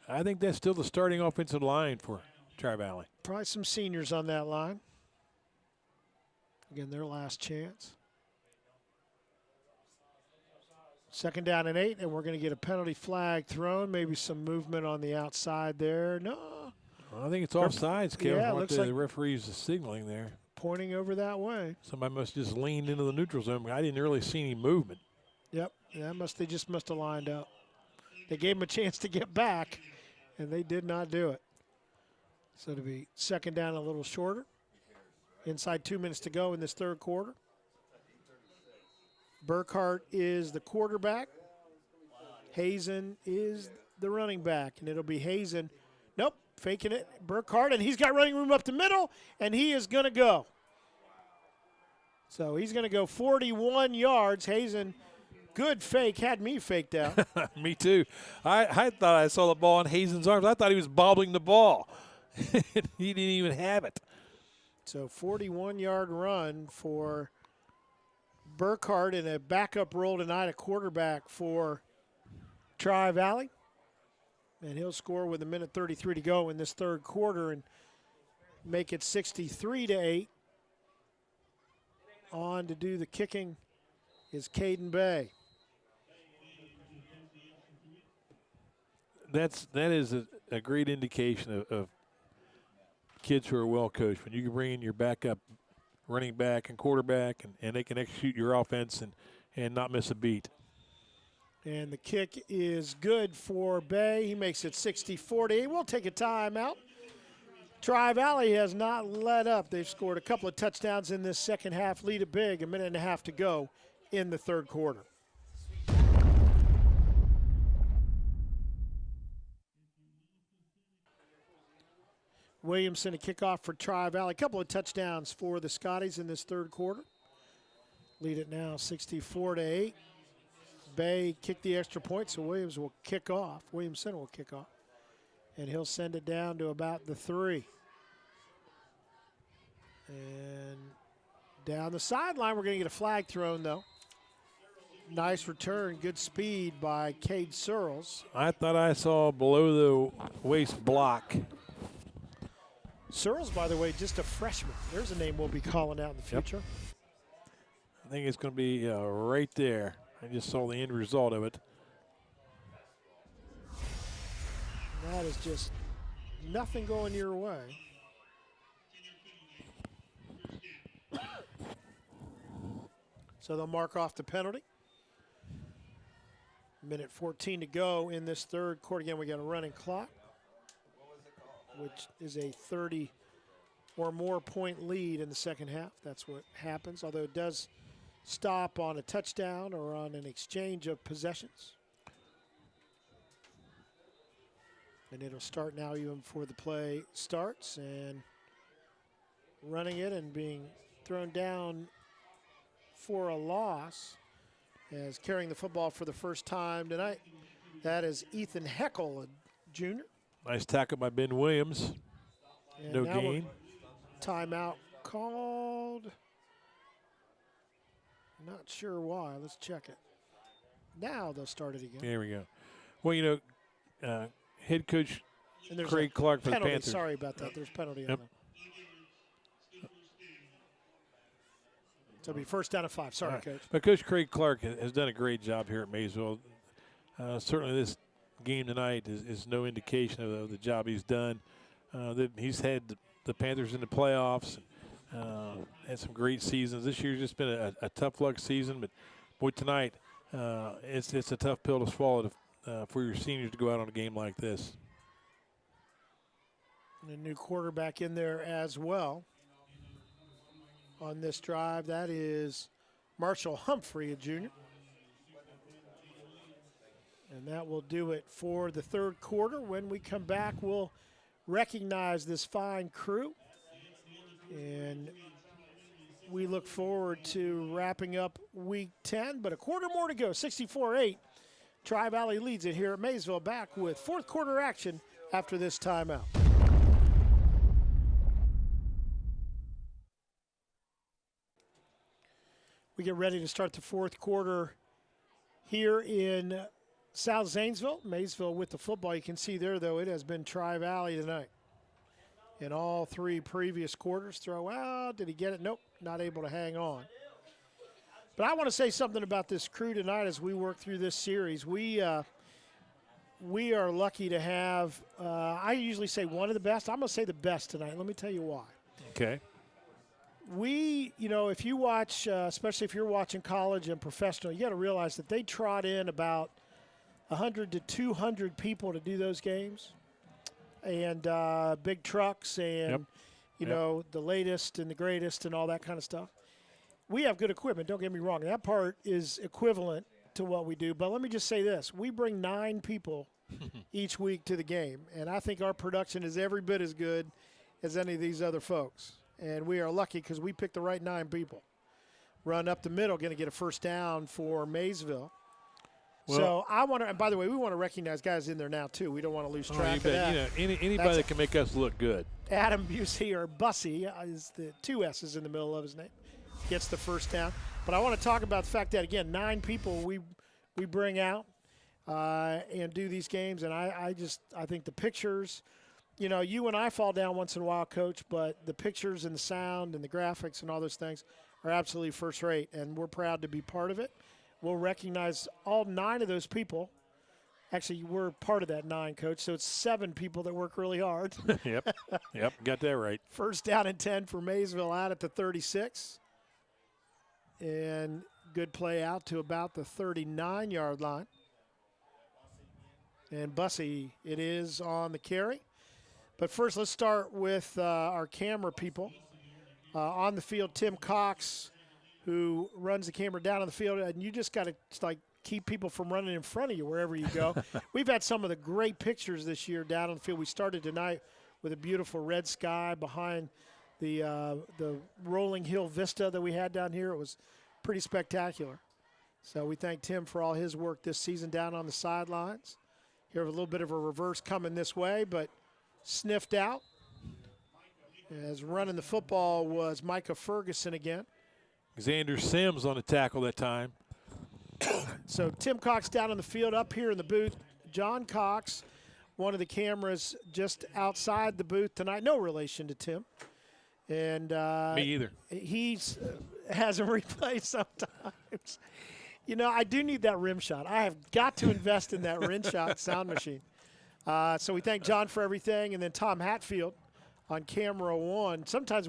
I think that's still the starting offensive line for Tri-Valley. Probably some seniors on that line. Again, their last chance. 2nd down and 8, and we're going to get a penalty flag thrown. Maybe some movement on the outside there. No. Well, I think it's offsides, Kevin. Yeah, looks like the referee's signaling there. Pointing over that way. Somebody must have just leaned into the neutral zone. I didn't really see any movement. Yep. Yeah, they just must have lined up. They gave him a chance to get back, and they did not do it. So to be 2nd down a little shorter. Inside 2 minutes to go in this 3rd quarter. Burkhart is the quarterback. Hazen is the running back, and it'll be Hazen. Nope, faking it. Burkhart, and he's got running room up the middle, and he is going to go. So he's going to go 41 yards. Hazen, good fake, had me faked out. Me too. I thought I saw the ball in Hazen's arms. I thought he was bobbling the ball. He didn't even have it. So 41-yard run for Burkhart in a backup role tonight, a quarterback for Tri-Valley. And he'll score with 1:33 to go in this 3rd quarter and make it 63-8. On to do the kicking is Caden Bay. That is a great indication of kids who are well coached. When you can bring in your backup running back and quarterback, and they can execute your offense and not miss a beat. And the kick is good for Bay. He makes it 64-8. We'll take a timeout. Tri-Valley has not let up. They've scored a couple of touchdowns in this 2nd half, lead it big, 1.5 minutes to go in the 3rd quarter. Williamson, a kickoff for Tri-Valley. A couple of touchdowns for the Scotties in this 3rd quarter. Lead it now 64-8. Bay kicked the extra point, so Williamson will kick off. And he'll send it down to about the 3. And down the sideline, we're going to get a flag thrown, though. Nice return, good speed by Cade Searles. I thought I saw below the waist block. Searles, by the way, just a freshman. There's a name we'll be calling out in the future. Yep. I think it's going to be right there. I just saw the end result of it. That is just nothing going your way. So they'll mark off the penalty. 1:14 to go in this 3rd quarter. Again, we got a running clock, which is a 30 or more point lead in the 2nd half. That's what happens, although it does stop on a touchdown or on an exchange of possessions. And it'll start now even before the play starts, and running it and being thrown down for a loss as carrying the football for the first time tonight. That is Ethan Heckel, a junior. Nice tackle by Ben Williams. And no gain. Timeout called. Not sure why. Let's check it. Now they'll start it again. There we go. Well, you know, head coach Craig Clark for penalty. the Panthers. Sorry about that. There's penalty on them. So it'll be 1st down and 5. Sorry, Coach. But Coach Craig Clark has done a great job here at Maysville. Certainly this game tonight is no indication of the job he's done. He's had the Panthers in the playoffs. Had some great seasons. This year's just been a tough luck season, but boy, tonight it's a tough pill to swallow for your seniors to go out on a game like this. And a new quarterback in there as well on this drive. That is Marshall Humphrey, a junior. And that will do it for the third quarter. When we come back, we'll recognize this fine crew. And we look forward to wrapping up Week 10, but a quarter more to go, 64-8. Tri-Valley leads it here at Maysville. Back with fourth quarter action after this timeout. We get ready to start the fourth quarter here in South Zanesville. Maysville with the football. You can see there, though, it has been Tri-Valley tonight. In all three previous quarters, throw out. Did he get it? Nope, not able to hang on. But I want to say something about this crew tonight as we work through this series. We are lucky to have, I usually say one of the best. I'm going to say the best tonight. Let me tell you why. Okay. If you watch, especially if you're watching college and professional, you got to realize that they trot in about 100 to 200 people to do those games. And big trucks and, the latest and the greatest and all that kind of stuff. We have good equipment, don't get me wrong. That part is equivalent to what we do. But let me just say this. We bring 9 people each week to the game, and I think our production is every bit as good as any of these other folks. And we are lucky because we picked the right 9 people. Run up the middle, going to get a first down for Maysville. Well, so I want to, and by the way, we want to recognize guys in there now too. We don't want to lose track of that. Anybody that can make us look good. Adam Busey, or Bussy, is the 2 S's in the middle of his name, gets the first down. But I want to talk about the fact that, again, 9 people we bring out and do these games. And I think the pictures, you and I fall down once in a while, Coach, but the pictures and the sound and the graphics and all those things are absolutely first rate. And we're proud to be part of it. We'll recognize all 9 of those people. Actually, we're part of that 9, Coach, so it's 7 people that work really hard. Yep, got that right. First down and 10 for Maysville out at the 36. And good play out to about the 39-yard line. And Bussy, it is on the carry. But first, let's start with our camera people. On the field, Tim Cox, who runs the camera down on the field, and you just got to keep people from running in front of you wherever you go. We've had some of the great pictures this year down on the field. We started tonight with a beautiful red sky behind the rolling hill vista that we had down here. It was pretty spectacular. So we thank Tim for all his work this season down on the sidelines. Here, a little bit of a reverse coming this way, but sniffed out. As running the football was Micah Ferguson again. Xander Sims on the tackle that time. So Tim Cox down on the field, up here in the booth. John Cox, one of the cameras just outside the booth tonight. No relation to Tim. And me either. He has him replayed sometimes. I do need that rim shot. I have got to invest in that rim shot sound machine. So we thank John for everything. And then Tom Hatfield on camera 1. Sometimes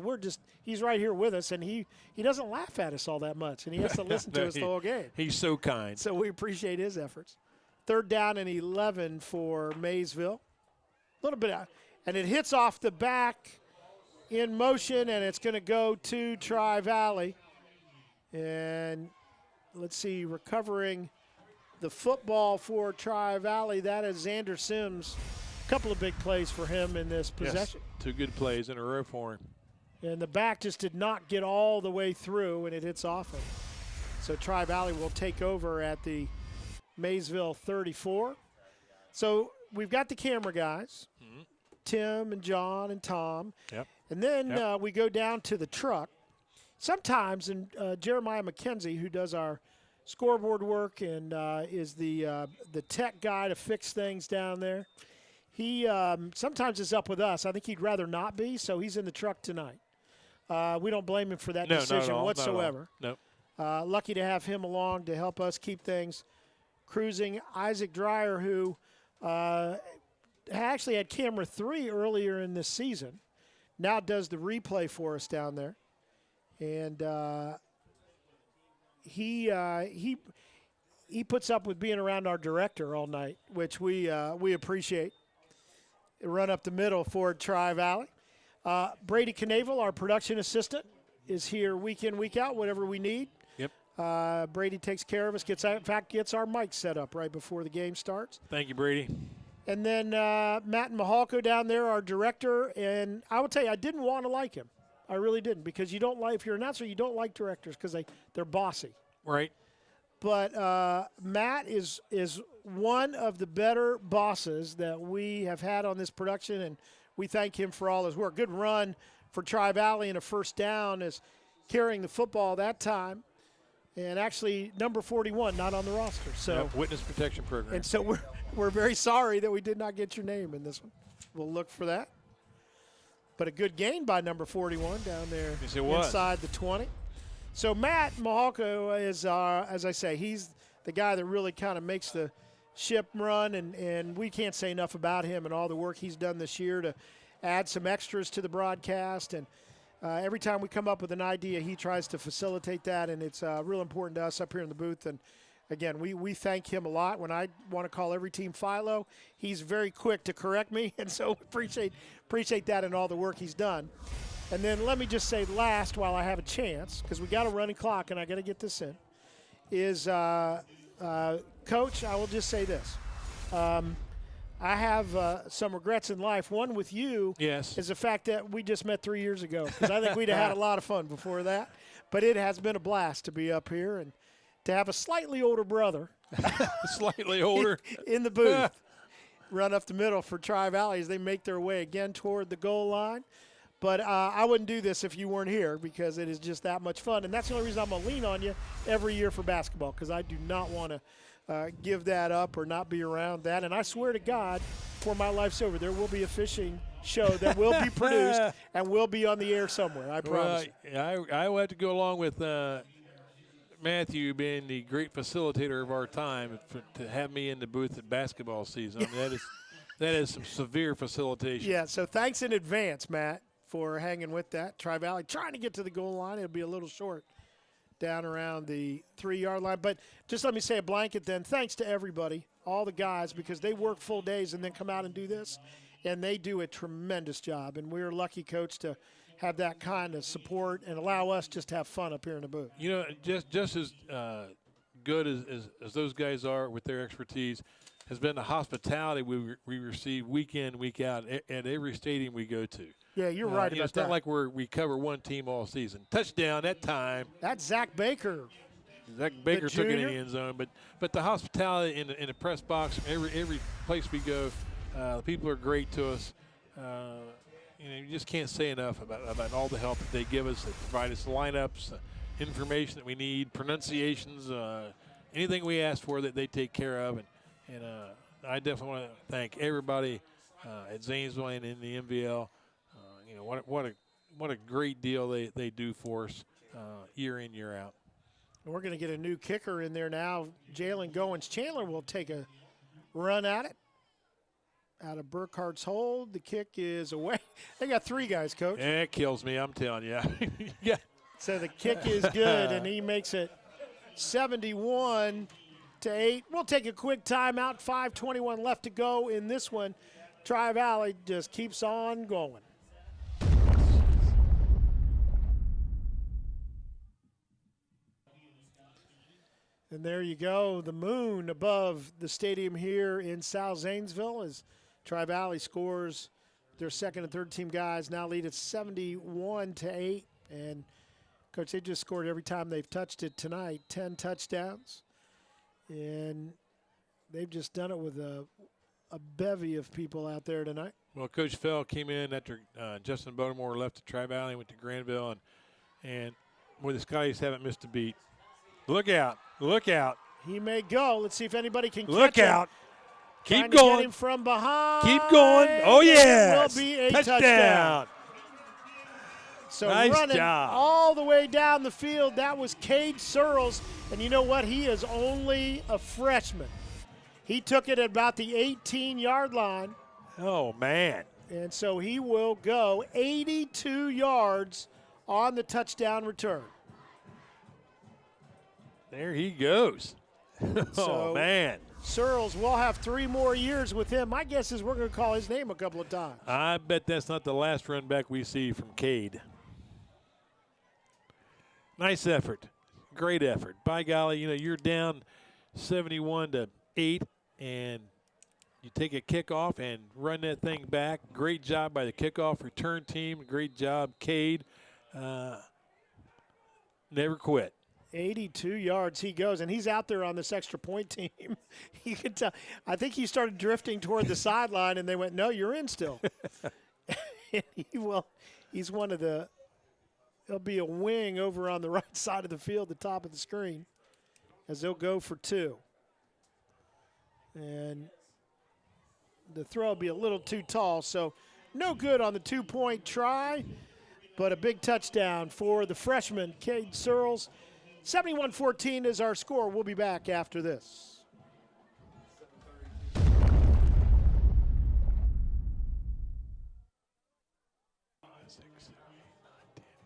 he's right here with us, and he doesn't laugh at us all that much, and he has to listen to us the whole game. He's so kind. So we appreciate his efforts. Third down and 11 for Maysville. A little bit out, and it hits off the back in motion, and it's going to go to Tri-Valley. And let's see, recovering the football for Tri-Valley, that is Xander Sims. A couple of big plays for him in this possession. Yes, 2 good plays in a row for him. And the back just did not get all the way through, and it hits off him. So Tri-Valley will take over at the Maysville 34. So we've got the camera guys, Tim and John and Tom. Yep. And then we go down to the truck. Sometimes, and Jeremiah Mckenzie, who does our scoreboard work and is the tech guy to fix things down there, he sometimes is up with us. I think he'd rather not be, so he's in the truck tonight. We don't blame him for that decision whatsoever. Nope. Lucky to have him along to help us keep things cruising. Isaac Dreier, who actually had camera 3 earlier in this season, now does the replay for us down there. And he puts up with being around our director all night, which we appreciate. Run up the middle for Tri-Valley. Brady Knavel, our production assistant, is here week in, week out, whatever we need. Yep. Brady takes care of us, gets our mic set up right before the game starts. Thank you, Brady. And then Matt and Mihalko down there, our director. And I would tell you, I didn't want to like him. I really didn't, because you don't like, if you're an announcer, you don't like directors because they're bossy. Right. But Matt is one of the better bosses that we have had on this production, and we thank him for all his work. Good run for Tri-Valley and a first down as carrying the football that time. And actually, number 41, not on the roster. So Witness Protection Program. And so we're very sorry that we did not get your name in this one. We'll look for that. But a good gain by number 41 down there inside the 20. So Matt Mihalko is, as I say, he's the guy that really kind of makes the ship run, and we can't say enough about him and all the work he's done this year to add some extras to the broadcast. And every time we come up with an idea, he tries to facilitate that, and it's real important to us up here in the booth. And, again, we thank him a lot. When I want to call every team Philo, he's very quick to correct me, and so appreciate that and all the work he's done. And then let me just say last, while I have a chance, because we got a running clock and I got to get this in, is Coach, I will just say this. I have some regrets in life. One with you is the fact that we just met 3 years ago, because I think we'd have had a lot of fun before that. But it has been a blast to be up here and to have a slightly older brother. Slightly older. in the booth. Run up the middle for Tri-Valley as they make their way again toward the goal line. But I wouldn't do this if you weren't here, because it is just that much fun. And that's the only reason I'm going to lean on you every year for basketball, because I do not want to give that up or not be around that. And I swear to God, before my life's over, there will be a fishing show that will be produced and will be on the air somewhere, I promise. I will have to go along with Matthew being the great facilitator of our time to have me in the booth at basketball season. I mean, that is some severe facilitation. Yeah, so thanks in advance, Matt, for hanging with that. Tri-Valley trying to get to the goal line. It'll be a little short down around the 3-yard line. But just let me say a blanket then. Thanks to everybody, all the guys, because they work full days and then come out and do this. And they do a tremendous job. And we're lucky, Coach, to have that kind of support and allow us just to have fun up here in the booth. You know, just as good as those guys are with their expertise has been the hospitality we receive week in, week out at every stadium we go to. Yeah, you're right about that. It's not like we cover one team all season. Touchdown that time. That's Zach Baker. Zach Baker took it in the end zone, but the hospitality in the press box, every place we go, the people are great to us. You just can't say enough about all the help that they give us. They provide us lineups, information that we need, pronunciations, anything we ask for that they take care of. And I definitely want to thank everybody at Zanesville and in the MVL. What a great deal they do for us year in, year out. We're going to get a new kicker in there now. Jalen Goins. Chandler will take a run at it. Out of Burkhardt's hold. The kick is away. They got 3 guys, Coach. It kills me, I'm telling you. Yeah. So the kick is good, and he makes it 71-8. We'll take a quick timeout. 5:21 left to go in this one. Tri-Valley just keeps on going. And there you go, the moon above the stadium here in South Zanesville as Tri-Valley scores. Their second and third team guys now lead at 71-8. And, Coach, they just scored every time they've touched it tonight, 10 touchdowns. And they've just done it with a bevy of people out there tonight. Well, Coach Fell came in after Justin Baltimore left to Tri-Valley, went to Granville, and boy, the Scotties haven't missed a beat. Look out. Look out. He may go. Let's see if anybody can catch him. Look out. Keep Trying going. To get him from behind. Keep going. Oh, yes. It will be a touchdown. So nice running job. all the way down the field, that was Cade Searles. And you know what? He is only a freshman. He took it at about the 18-yard line. Oh, man. And so he will go 82 yards on the touchdown return. There he goes. Oh, man. Searles will have 3 more years with him. My guess is we're going to call his name a couple of times. I bet that's not the last run back we see from Cade. Nice effort. Great effort. By golly, you're down 71-8, and you take a kickoff and run that thing back. Great job by the kickoff return team. Great job, Cade. Never quit. 82 yards he goes, and he's out there on this extra point team. You can tell. I think he started drifting toward the sideline, and they went, no, you're in still. He's one of the – he'll be a wing over on the right side of the field, the top of the screen, as they'll go for 2. And the throw will be a little too tall, so no good on the 2-point try, but a big touchdown for the freshman, Cade Searles. 71-14 is our score. We'll be back after this.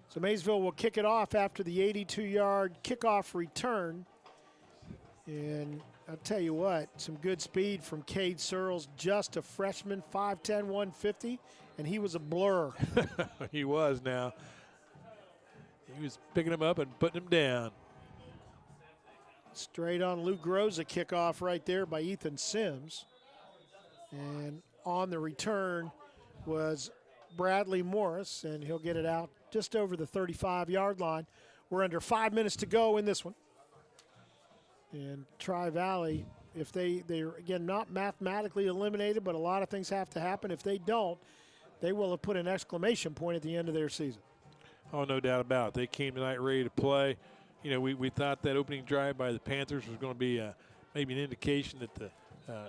So Maysville will kick it off after the 82-yard kickoff return. And I'll tell you what, some good speed from Cade Searles, just a freshman, 5'10", 150, and he was a blur. He was now. He was picking him up and putting him down. Straight on Lou Groza kickoff right there by Ethan Sims. And on the return was Bradley Morris, and he'll get it out just over the 35-yard line. We're under 5 minutes to go in this one. And Tri-Valley, if they're, again, not mathematically eliminated, but a lot of things have to happen. If they don't, they will have put an exclamation point at the end of their season. Oh, no doubt about it. They came tonight ready to play. We thought that opening drive by the Panthers was going to be maybe an indication that the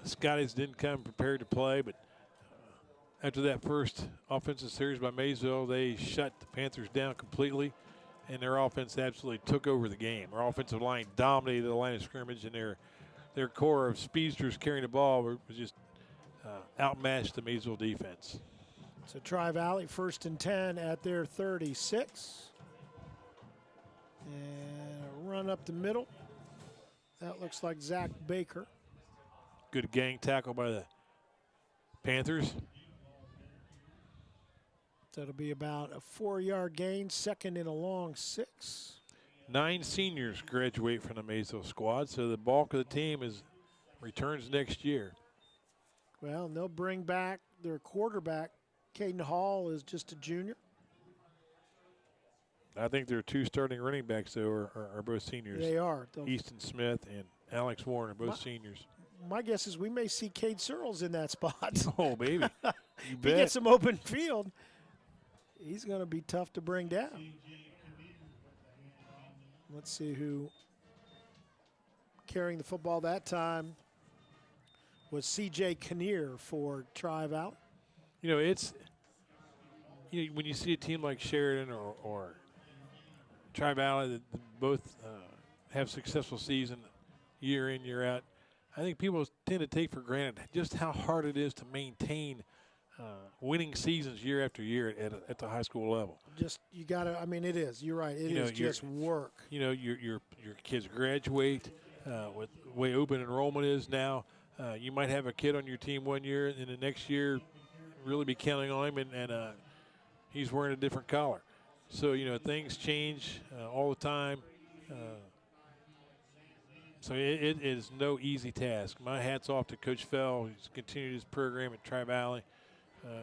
Scotties didn't come prepared to play, but after that first offensive series by Maysville, they shut the Panthers down completely, and their offense absolutely took over the game. Our offensive line dominated the line of scrimmage, and their core of speedsters carrying the ball was just outmatched the Maysville defense. So Tri-Valley 1st and 10 at their 36. And a run up the middle. That looks like Zach Baker. Good gang tackle by the Panthers. That'll be about a 4-yard gain, second and a long 6. 9 seniors graduate from the Maysville squad, so the bulk of the team returns next year. Well, and they'll bring back their quarterback. Caden Hall is just a junior. I think their 2 starting running backs, though, are both seniors. They are. Easton Smith and Alex Warren are both seniors. My guess is we may see Cade Searles in that spot. Oh, baby. You if bet. he gets some open field, he's going to be tough to bring down. Let's see who carrying the football that time was C.J. Kinnear for Tri-Valley. It's when you see a team like Sheridan or Tri-Valley that both have successful season year in, year out, I think people tend to take for granted just how hard it is to maintain winning seasons year after year at the high school level. Just you got to. I mean, it is. You're right. It is just work. Your kids graduate with the way open enrollment is now. You might have a kid on your team one year, and the next year really be counting on him, and he's wearing a different collar. So, things change all the time. So it is no easy task. My hat's off to Coach Fell. He's continued his program at Tri-Valley.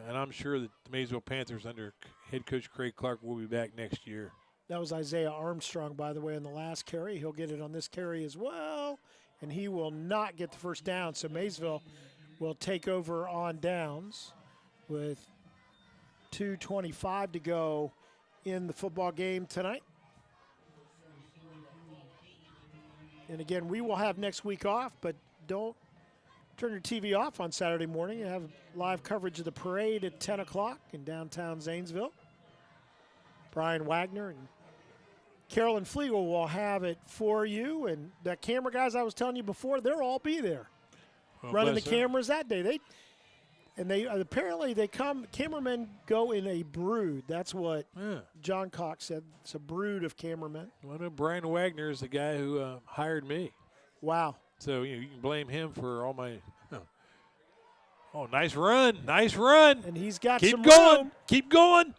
And I'm sure that the Maysville Panthers under head coach Craig Clark will be back next year. That was Isaiah Armstrong, by the way, in the last carry. He'll get it on this carry as well. And he will not get the first down. So Maysville will take over on downs with 2:25 to go in the football game tonight. And again, we will have next week off, but don't turn your TV off on Saturday morning. You have live coverage of the parade at 10 o'clock in downtown Zanesville. Brian Wagner and Carolyn Flegel will have it for you. And the camera guys I was telling you before, they'll all be there running the cameras that day. And they apparently cameramen go in a brood. That's what John Cox said. It's a brood of cameramen. Well, Brian Wagner is the guy who hired me. Wow. So you can blame him for all my. Oh, nice run! Nice run! And he's got Keep some going! room. Keep going!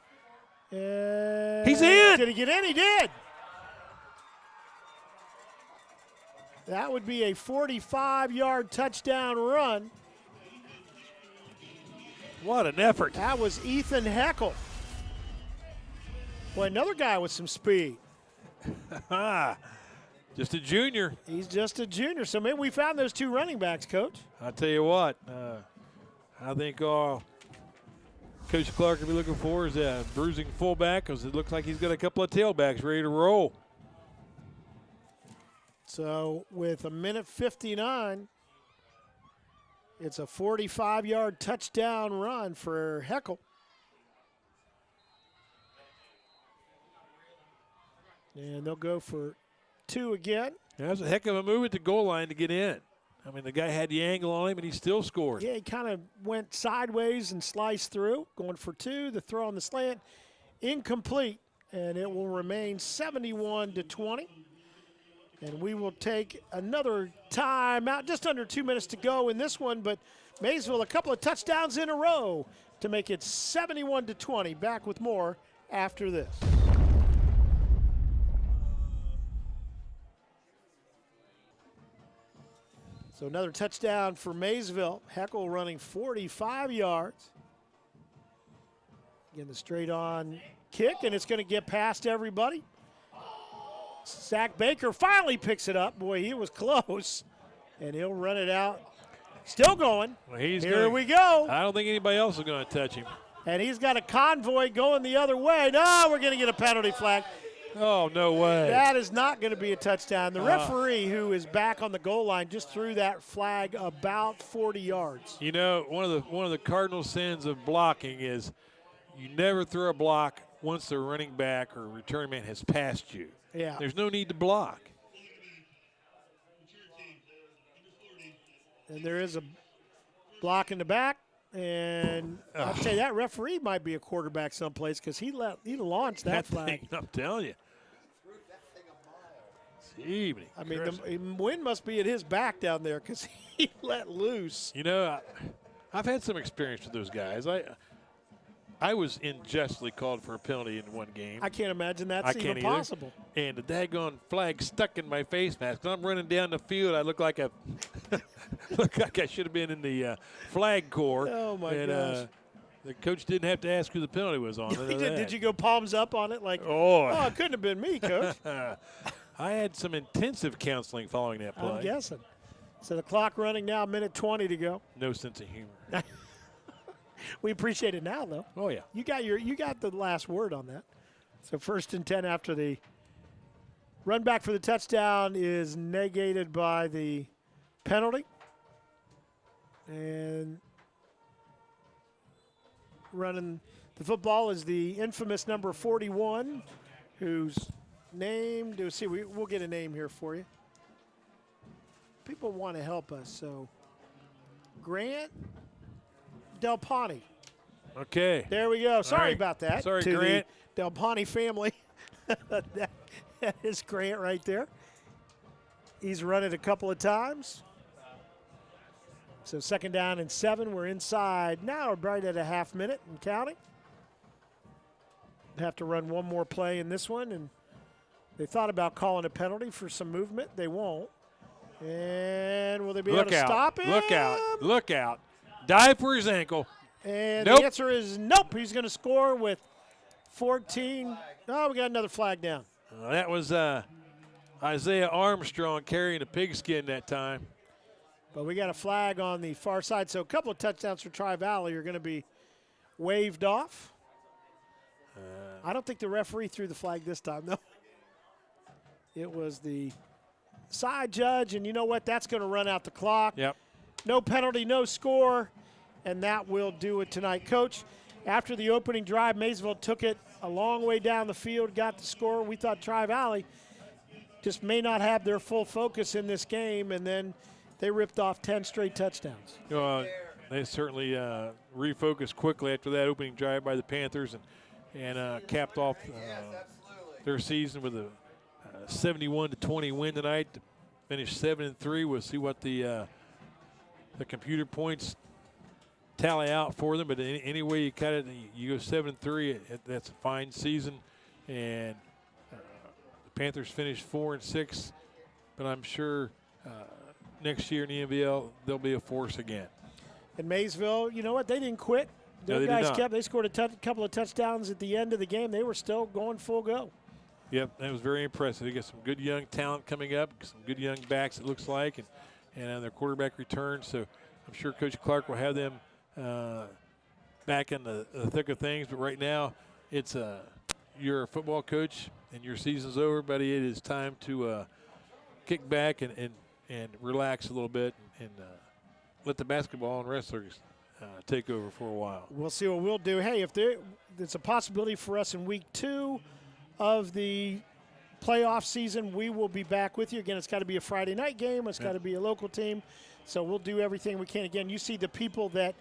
And He's in! Did he get in? He did. That would be a 45-yard touchdown run. What an effort! That was Ethan Heckel. Boy, another guy with some speed. Just a junior. He's just a junior. So maybe we found those two running backs, Coach. I'll tell you what. I think Coach Clark will be looking for is a bruising fullback because it looks like he's got a couple of tailbacks ready to roll. So with 1:59, it's a 45-yard touchdown run for Heckel. And they'll go for 2 again. That was a heck of a move at the goal line to get in. I mean, the guy had the angle on him, and he still scored. Yeah, he kind of went sideways and sliced through, going for 2. The throw on the slant, incomplete, and it will remain 71-20. And we will take another timeout. Just under 2 minutes to go in this one, but Maysville a couple of touchdowns in a row to make it 71-20. Back with more after this. So another touchdown for Maysville. Heckel running 45 yards. Again, the straight on kick, and it's going to get past everybody. Zach Baker finally picks it up. Boy, he was close. And he'll run it out. Still going. Well, Here we go. I don't think anybody else is going to touch him. And he's got a convoy going the other way. No, we're going to get a penalty flag. Oh, no way. That is not going to be a touchdown. The referee, who is back on the goal line, just threw that flag about 40 yards. You know, one of the cardinal sins of blocking is you never throw a block once the running back or return man has passed you. Yeah. There's no need to block. And there is a block in the back. And I'll tell you, that referee might be a quarterback someplace because he launched that flag. Thing, I'm telling you. Gee, I mean, the wind must be at his back down there because he let loose. You know, I've had some experience with those guys. I was unjustly called for a penalty in one game. I can't imagine that's even possible. And the daggone flag stuck in my face mask. I'm running down the field. I look like I should have been in the flag corps. Oh my gosh. The coach didn't have to ask who the penalty was on. He did. Did you go palms up on it like? Oh, it couldn't have been me, Coach. I had some intensive counseling following that play. I'm guessing. So the clock running now, 1:20 to go. No sense of humor. We appreciate it now, though. Oh yeah. You got the last word on that. So 1st and 10 after the run back for the touchdown is negated by the penalty. And running the football is the infamous number 41, whose name, we'll get a name here for you. People want to help us, so Grant Del Ponte. Okay. There we go. Sorry right. about that. Sorry, to Grant. The Del Ponte family. that is Grant right there. He's run it a couple of times. So 2nd down and 7. We're inside now, right at a half minute and counting. Have to run one more play in this one, and they thought about calling a penalty for some movement. They won't. And will they be able to stop him? Look out. Look out. Dive for his ankle. And nope. The answer is nope. He's going to score with 14. Oh, we got another flag down. That was Isaiah Armstrong carrying a pigskin that time. But we got a flag on the far side. So a couple of touchdowns for Tri-Valley are going to be waved off. I don't think the referee threw the flag this time, though. It was the side judge, and you know what? That's going to run out the clock. Yep. No penalty, no score, and that will do it tonight. Coach, after the opening drive, Maysville took it a long way down the field, got the score. We thought Tri-Valley just may not have their full focus in this game, and then they ripped off 10 straight touchdowns. they certainly refocused quickly after that opening drive by the Panthers and capped off their season with a 71-20 win tonight. To finish 7-3. We'll see what the computer points tally out for them. But anyway, you cut it, you go 7-3. That's a fine season, and the Panthers finished 4-6. But I'm sure next year in the NBL they'll be a force again. And Maysville, you know what? They didn't quit. No, Their they did guys not. kept. They scored a couple of touchdowns at the end of the game. They were still going full go. Yep, that was very impressive. They got some good young talent coming up, some good young backs it looks like, and their quarterback returns. So I'm sure Coach Clark will have them back in the thick of things. But right now, it's you're a football coach and your season's over, buddy. It is time to kick back and relax a little bit and let the basketball and wrestlers take over for a while. We'll see what we'll do. Hey, if there's a possibility for us in week 2 of the playoff season, we will be back with you. Again, it's got to be a Friday night game. It's got to be a local team. So we'll do everything we can. Again, you see the people that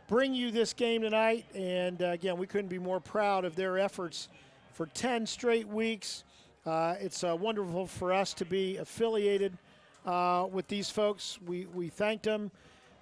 bring you this game tonight. And, again, we couldn't be more proud of their efforts for 10 straight weeks. It's wonderful for us to be affiliated with these folks. We thanked them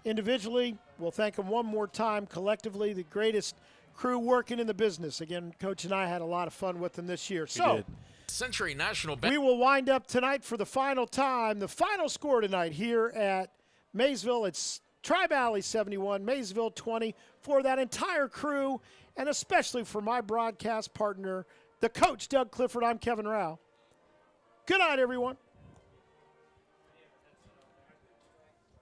individually. We'll thank them one more time collectively. The greatest crew working in the business. Again, Coach and I had a lot of fun with them this year. So Century National Bank. we will wind up tonight for the final time. The final score tonight here at Maysville, it's Tri-Valley 71, Maysville 20. For that entire crew, and especially for my broadcast partner, the coach, Doug Clifford, I'm Kevin Rao. Good night, everyone.